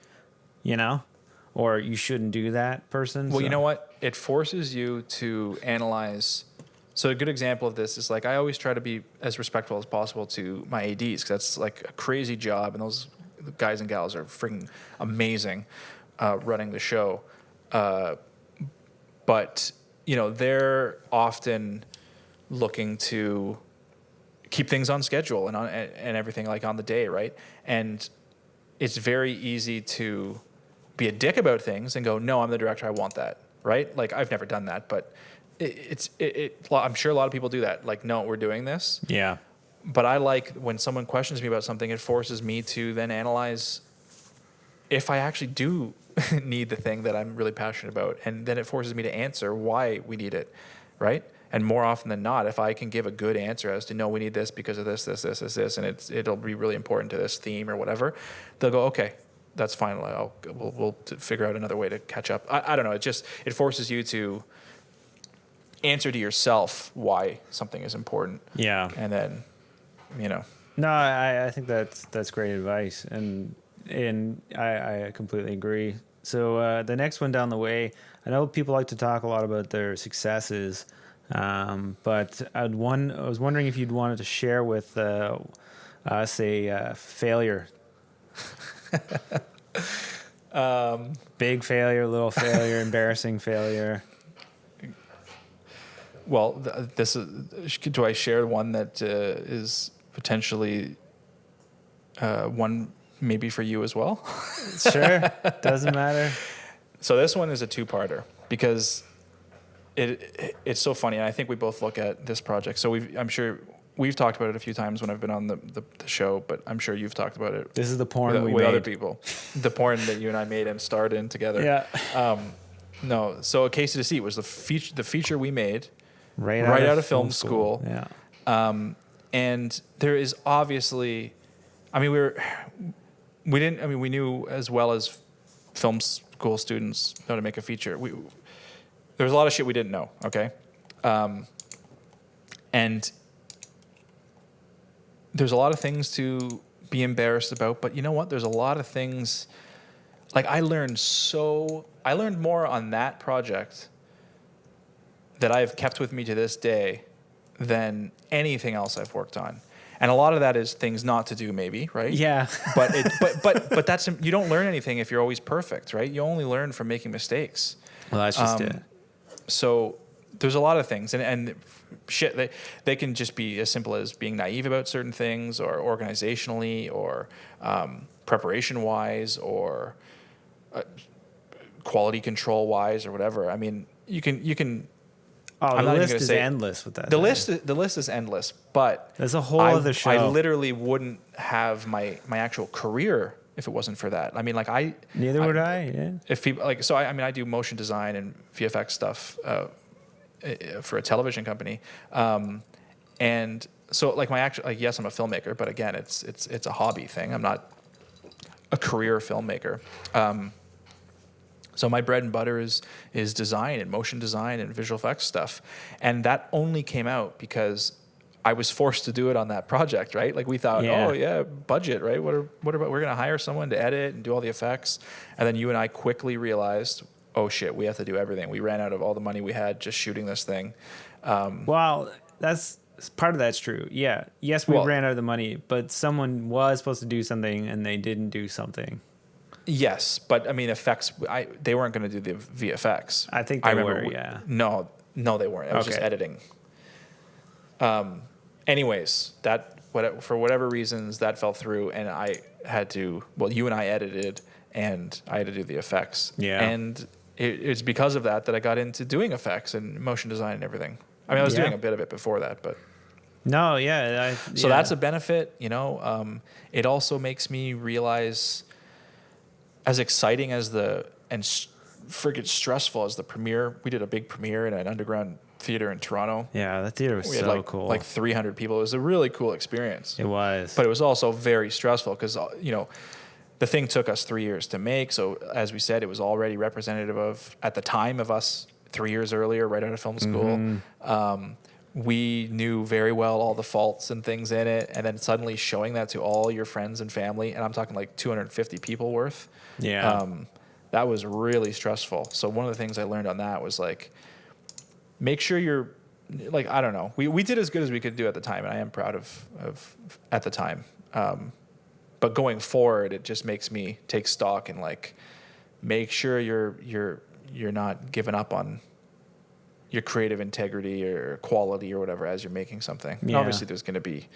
or you shouldn't do that person. Well, you know what? It forces you to analyze. So a good example of this is like, I always try to be as respectful as possible to my ADs, because that's like a crazy job, and those guys and gals are freaking amazing running the show. But they're often looking to keep things on schedule and everything, like on the day, right? And it's very easy to be a dick about things and go, no, I'm the director, I want that, right? Like, I've never done that, but I'm sure a lot of people do that. Like, no, we're doing this. Yeah. But I like when someone questions me about something, it forces me to then analyze if I actually do need the thing that I'm really passionate about. And then it forces me to answer why we need it, right? And more often than not, if I can give a good answer as to, no, we need this because of this, and it'll be really important to this theme or whatever, they'll go, okay, that's fine. We'll figure out another way to catch up. I don't know. It forces you to answer to yourself why something is important. Yeah. And then, No, I think that's great advice, and I completely agree. So the next one down the way, I know people like to talk a lot about their successes. But I was wondering if you'd wanted to share with us a failure. Big failure, little failure, embarrassing failure. Well, do I share one that is potentially one maybe for you as well? Sure, doesn't matter. So this one is a two-parter because it's so funny, and I think we both look at this project. So I'm sure we've talked about it a few times when I've been on the show, but I'm sure you've talked about it. This is the porn with made. Other people, the porn that you and I made and starred in together. Yeah. No, so A Case of Deceit was the feature we made right out of film school. Yeah. And there is obviously, I mean, we knew as well as film school students how to make a feature. There was a lot of shit we didn't know, okay? And there's a lot of things to be embarrassed about, but you know what? There's a lot of things, like I learned more on that project that I've kept with me to this day than anything else I've worked on. And a lot of that is things not to do, maybe, right? Yeah. but that's, you don't learn anything if you're always perfect, right? You only learn from making mistakes. Well, that's just it. So there's a lot of things, and shit, they can just be as simple as being naive about certain things, or organizationally, or preparation wise, or quality control wise, or whatever. I mean, you can. Oh, the list is endless with that. The list is endless, but there's a whole other show. I literally wouldn't have my actual career if it wasn't for that. I mean, like Neither would I. Yeah. If people I do motion design and VFX stuff for a television company, and so like yes, I'm a filmmaker, but again, it's a hobby thing. I'm not a career filmmaker. So my bread and butter is design and motion design and visual effects stuff. And that only came out because I was forced to do it on that project, right? Like we thought, Yeah. oh yeah, budget, right? What about, we're going to hire someone to edit and do all the effects. And then you and I quickly realized, oh shit, we have to do everything. We ran out of all the money we had just shooting this thing. Well, that's part of that's true. Yeah. Yes, we ran out of the money, but someone was supposed to do something and they didn't do something. Yes, but I mean, effects. They weren't going to do the VFX. I think they were. Yeah. No, they weren't. It was just editing. Anyways, for whatever reasons that fell through, and I had to. Well, you and I edited, and I had to do the effects. Yeah. And it's because of that I got into doing effects and motion design and everything. I mean, I was doing a bit of it before that, but. No, yeah. So that's a benefit, you know. It also makes me realize, as exciting as friggin' stressful as the premiere. We did a big premiere in an underground theater in Toronto. Yeah, that theater was so cool. Like 300 people. It was a really cool experience. It was. But it was also very stressful because, you know, the thing took us 3 years to make. So as we said, it was already representative of, at the time of us 3 years earlier, right out of film school. Mm-hmm. We knew very well all the faults and things in it. And then suddenly showing that to all your friends and family, and I'm talking like 250 people worth. Yeah. That was really stressful. So one of the things I learned on that was like, make sure you're like, I don't know. We did as good as we could do at the time, and I am proud of at the time. But going forward, it just makes me take stock and like make sure you're not giving up on your creative integrity or quality or whatever as you're making something. Yeah. Obviously, there's going to be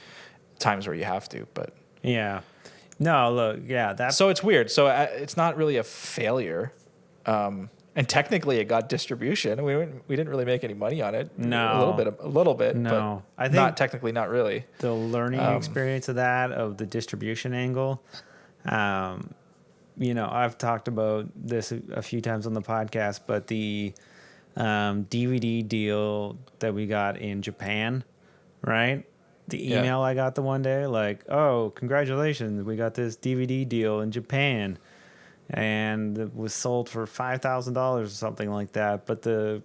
times where you have to, but yeah. No, look, yeah, that's so it's weird. So it's not really a failure, and technically it got distribution. We didn't really make any money on it. No, a little bit. No, but I think not technically, not really. The learning experience of the distribution angle. You know, I've talked about this a few times on the podcast, but the DVD deal that we got in Japan, right? The email I got the one day, like, oh, congratulations, we got this DVD deal in Japan, and it was sold for $5,000 or something like that. But the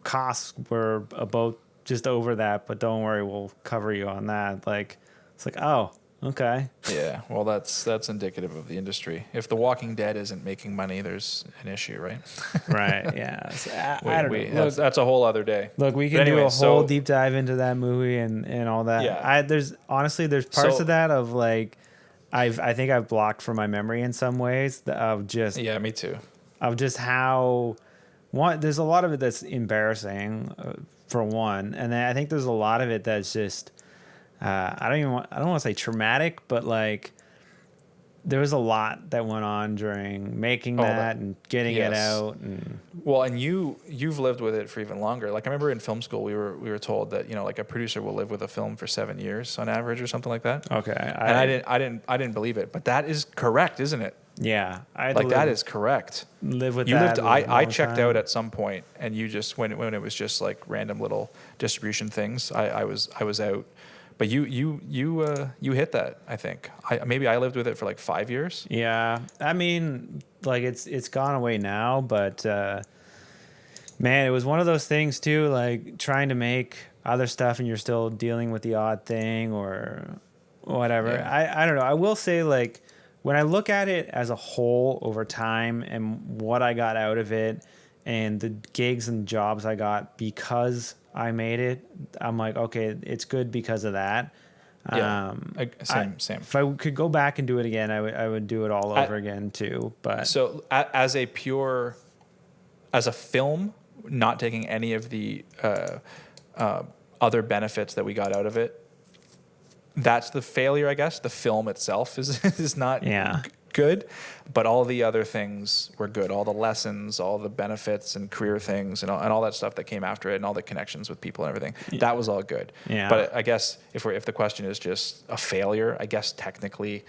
costs were about just over that. But don't worry, we'll cover you on that. Like, it's like, oh, Okay. Yeah, well, that's indicative of the industry. If The Walking Dead isn't making money, there's an issue, right? Right. Yeah. So, I don't know. Look, That's a whole other day. look, we can But anyway, do a whole so- deep dive into that movie and all that. Yeah. There's parts So- of that of like, I think I've blocked from my memory in some ways of just Yeah, me too. how there's a lot of it that's embarrassing for one, and then I think there's a lot of it that's just I don't want to say traumatic, but like there was a lot that went on during making that and getting it yes. out and Well, and you've lived with it for even longer. Like I remember in film school, we were told that like a producer will live with a film for 7 years on average or something like that. okay, And I didn't believe it, but that is correct, isn't it? yeah, I Like that is correct. live with You that. lived. a I long checked time. out at some point, and you just when it was just like random little distribution things. I was out, but you hit that. I think maybe I lived with it for like 5 years. Yeah, I mean, like it's gone away now, but man, it was one of those things too. Like trying to make other stuff, and you're still dealing with the odd thing or whatever. Yeah. I don't know. I will say, like when I look at it as a whole over time and what I got out of it, and the gigs and jobs I got because I made it, I'm like, okay, it's good because of that. Yeah, same. If I could go back and do it again, I would do it all over again too. But So as a film, not taking any of the other benefits that we got out of it, that's the failure, I guess. The film itself is not good, but all the other things were good. All the lessons, all the benefits and career things and all that stuff that came after it and all the connections with people and everything, that was all good. Yeah. But I guess if the question is just a failure, I guess technically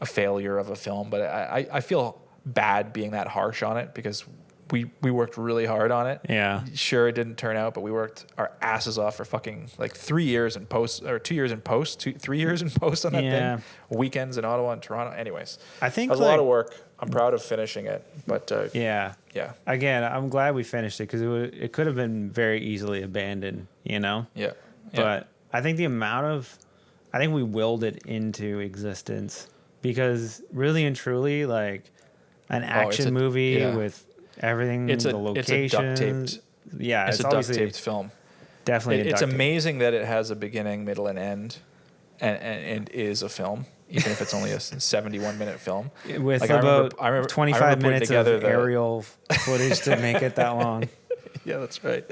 a failure of a film, but I feel bad being that harsh on it because we worked really hard on it. Yeah. Sure, it didn't turn out, but we worked our asses off for fucking like 3 years in post, or 2 years in post, 3 years in post on that thing. Weekends in Ottawa and Toronto. Anyways, I think it was a lot of work. I'm proud of finishing it, but yeah. Again, I'm glad we finished it because it could have been very easily abandoned, Yeah. But I think I think we willed it into existence because really and truly, like an action movie with everything, the locations. It's a duct taped film. Definitely, it's amazing that it has a beginning, middle, and end, and is a film, even if it's only a 71-minute film. With like, about I remember 25 minutes of together aerial footage to make it that long. Yeah, that's right.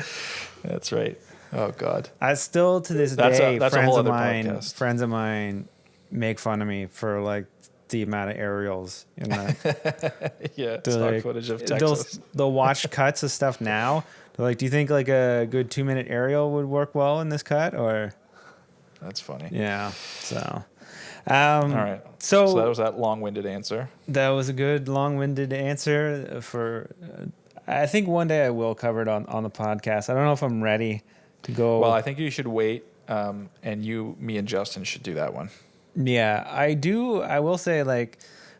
That's right. Oh God. I still to this That's day, a whole other friends of mine make fun of me for like the amount of aerials in that. Yeah, stock footage of Texas. They'll watch cuts of stuff now. They're like, do you think like a good 2-minute aerial would work well in this cut? Or that's funny. Yeah. So all right. So that was that long-winded answer. That was a good long-winded answer for. I think one day I will cover it on the podcast. I don't know if I'm ready to go. Well, I think you should wait, and me and Justin should do that one. Yeah, I do. I will say, like,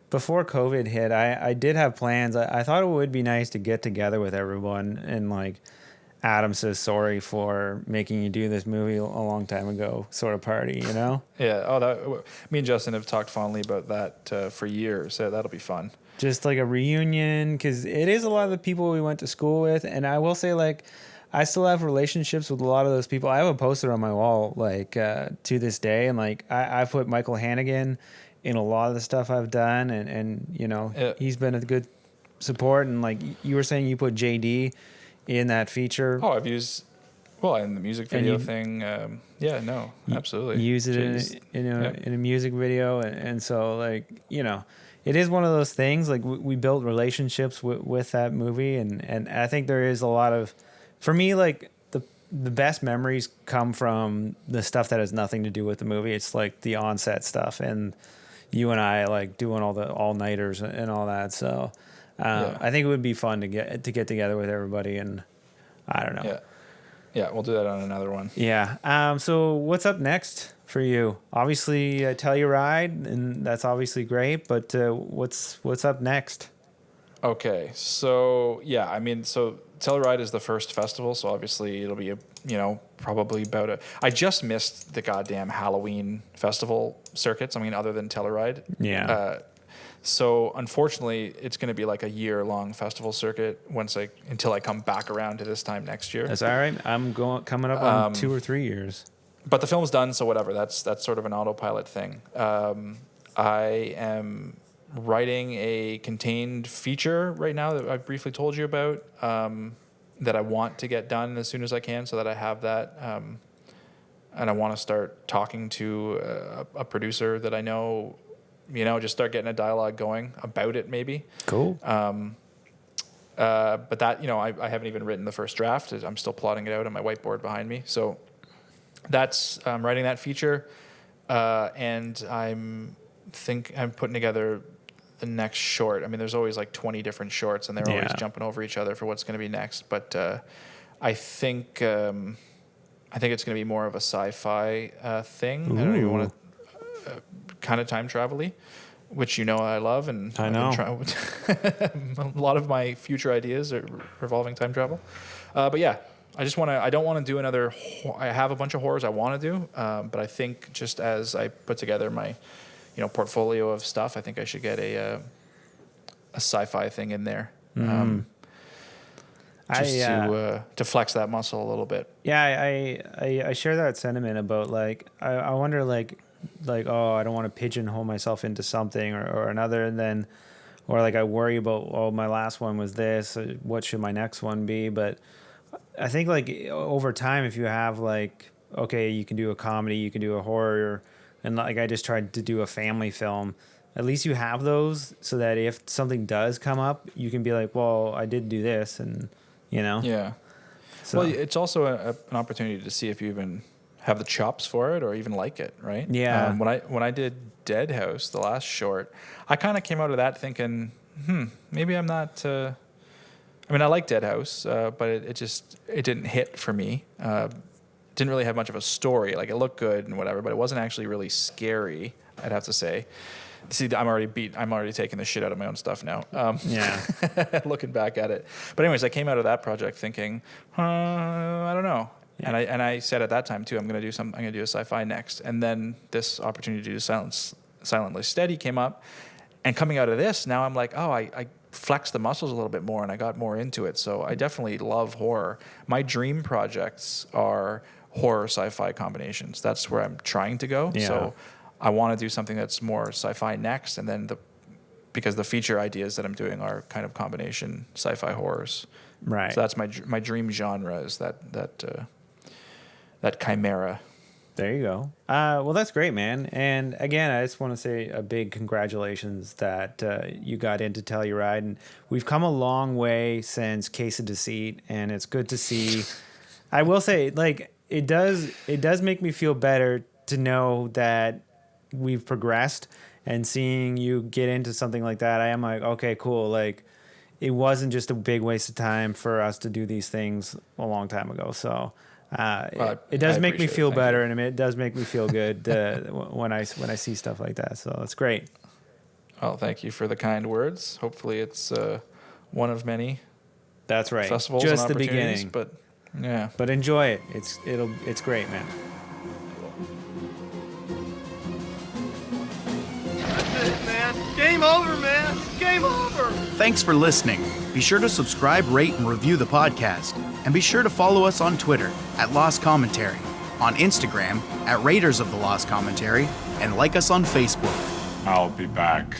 before COVID hit, I did have plans. I thought it would be nice to get together with everyone and, like, Adam says sorry for making you do this movie a long time ago sort of party, Yeah. Oh, me and Justin have talked fondly about that for years. So that'll be fun. Just like a reunion, because it is a lot of the people we went to school with. And I will say, like, I still have relationships with a lot of those people. I have a poster on my wall, like, to this day. And, like, I've put Michael Hannigan in a lot of the stuff I've done. And he's been a good support. And, like, you were saying you put JD in that feature. Oh, I've used, in the music video thing. Absolutely. Use it in a music video. And so, like, it is one of those things, like, we built relationships with that movie. And I think there is a lot of, for me, like, the best memories come from the stuff that has nothing to do with the movie. It's like the on-set stuff and you and I, like, doing all the all-nighters and all that. So I think it would be fun to get together with everybody, and I don't know. Yeah, we'll do that on another one. Yeah. So what's up next for you? Obviously, Telluride, and that's obviously great. But what's up next? Okay, so yeah, I mean, so Telluride is the first festival, so obviously it'll be probably about I just missed the goddamn Halloween festival circuits. I mean, other than Telluride. Yeah. So unfortunately, it's going to be like a year-long festival circuit until I come back around to this time next year. That's all right. I'm coming up on 2 or 3 years. But the film's done, so whatever. That's sort of an autopilot thing. I am writing a contained feature right now that I've briefly told you about that I want to get done as soon as I can so that I have that. And I want to start talking to a producer that I know, just start getting a dialogue going about it maybe. Cool. But that, I haven't even written the first draft. I'm still plotting it out on my whiteboard behind me. So that's writing that feature. And I'm putting together the next short. I mean, there's always like 20 different shorts, and they're always jumping over each other for what's going to be next. But I think it's going to be more of a sci-fi thing. Ooh. I don't even want to kind of time travel-y, which I love, and I know a lot of my future ideas are revolving time travel. But yeah, I don't want to do another. I have a bunch of horrors I want to do, but I think just as I put together my portfolio of stuff, I think I should get a sci-fi thing in there, to flex that muscle a little bit. Yeah, I share that sentiment about I wonder oh, I don't want to pigeonhole myself into something or another, and then I worry about my last one was this, what should my next one be? But I think over time, if you have okay, you can do a comedy, you can do a horror. And I just tried to do a family film. At least you have those so that if something does come up, you can be like, well, I did do this, and Yeah. So. Well, it's also an opportunity to see if you even have the chops for it or even like it, right? Yeah. When I did Dead House, the last short, I kind of came out of that thinking, maybe I'm not. I mean, I like Dead House, but it didn't hit for me. Didn't really have much of a story. It looked good and whatever, but it wasn't actually really scary, I'd have to say. See, I'm already taking the shit out of my own stuff now. Yeah. Looking back at it. But anyways, I came out of that project thinking, I don't know. Yeah. And I said at that time too, I'm going to do a sci-fi next. And then this opportunity to do Silently Steady came up. And coming out of this, now I'm like, oh, I flexed the muscles a little bit more and I got more into it. So I definitely love horror. My dream projects are horror sci-fi combinations. That's where I'm trying to go. Yeah. So I want to do something that's more sci-fi next, and then because the feature ideas that I'm doing are kind of combination sci-fi horrors. Right. So that's my dream genre is that chimera. There you go. Well, that's great, man. And again, I just want to say a big congratulations that you got into Telluride, and we've come a long way since Case of Deceit, and it's good to see. I will say, it does make me feel better to know that we've progressed, and seeing you get into something like that, I am like, okay, cool. It wasn't just a big waste of time for us to do these things a long time ago. So it does make me feel better, and it does make me feel good when I see stuff like that. So it's great. Well, thank you for the kind words. Hopefully it's one of many. That's right. Festivals just and the beginning. But yeah. But enjoy it. It's great, man. That's it, man. Game over, man. Game over. Thanks for listening. Be sure to subscribe, rate, and review the podcast. And be sure to follow us on Twitter at Lost Commentary, on Instagram at Raiders of the Lost Commentary, and like us on Facebook. I'll be back.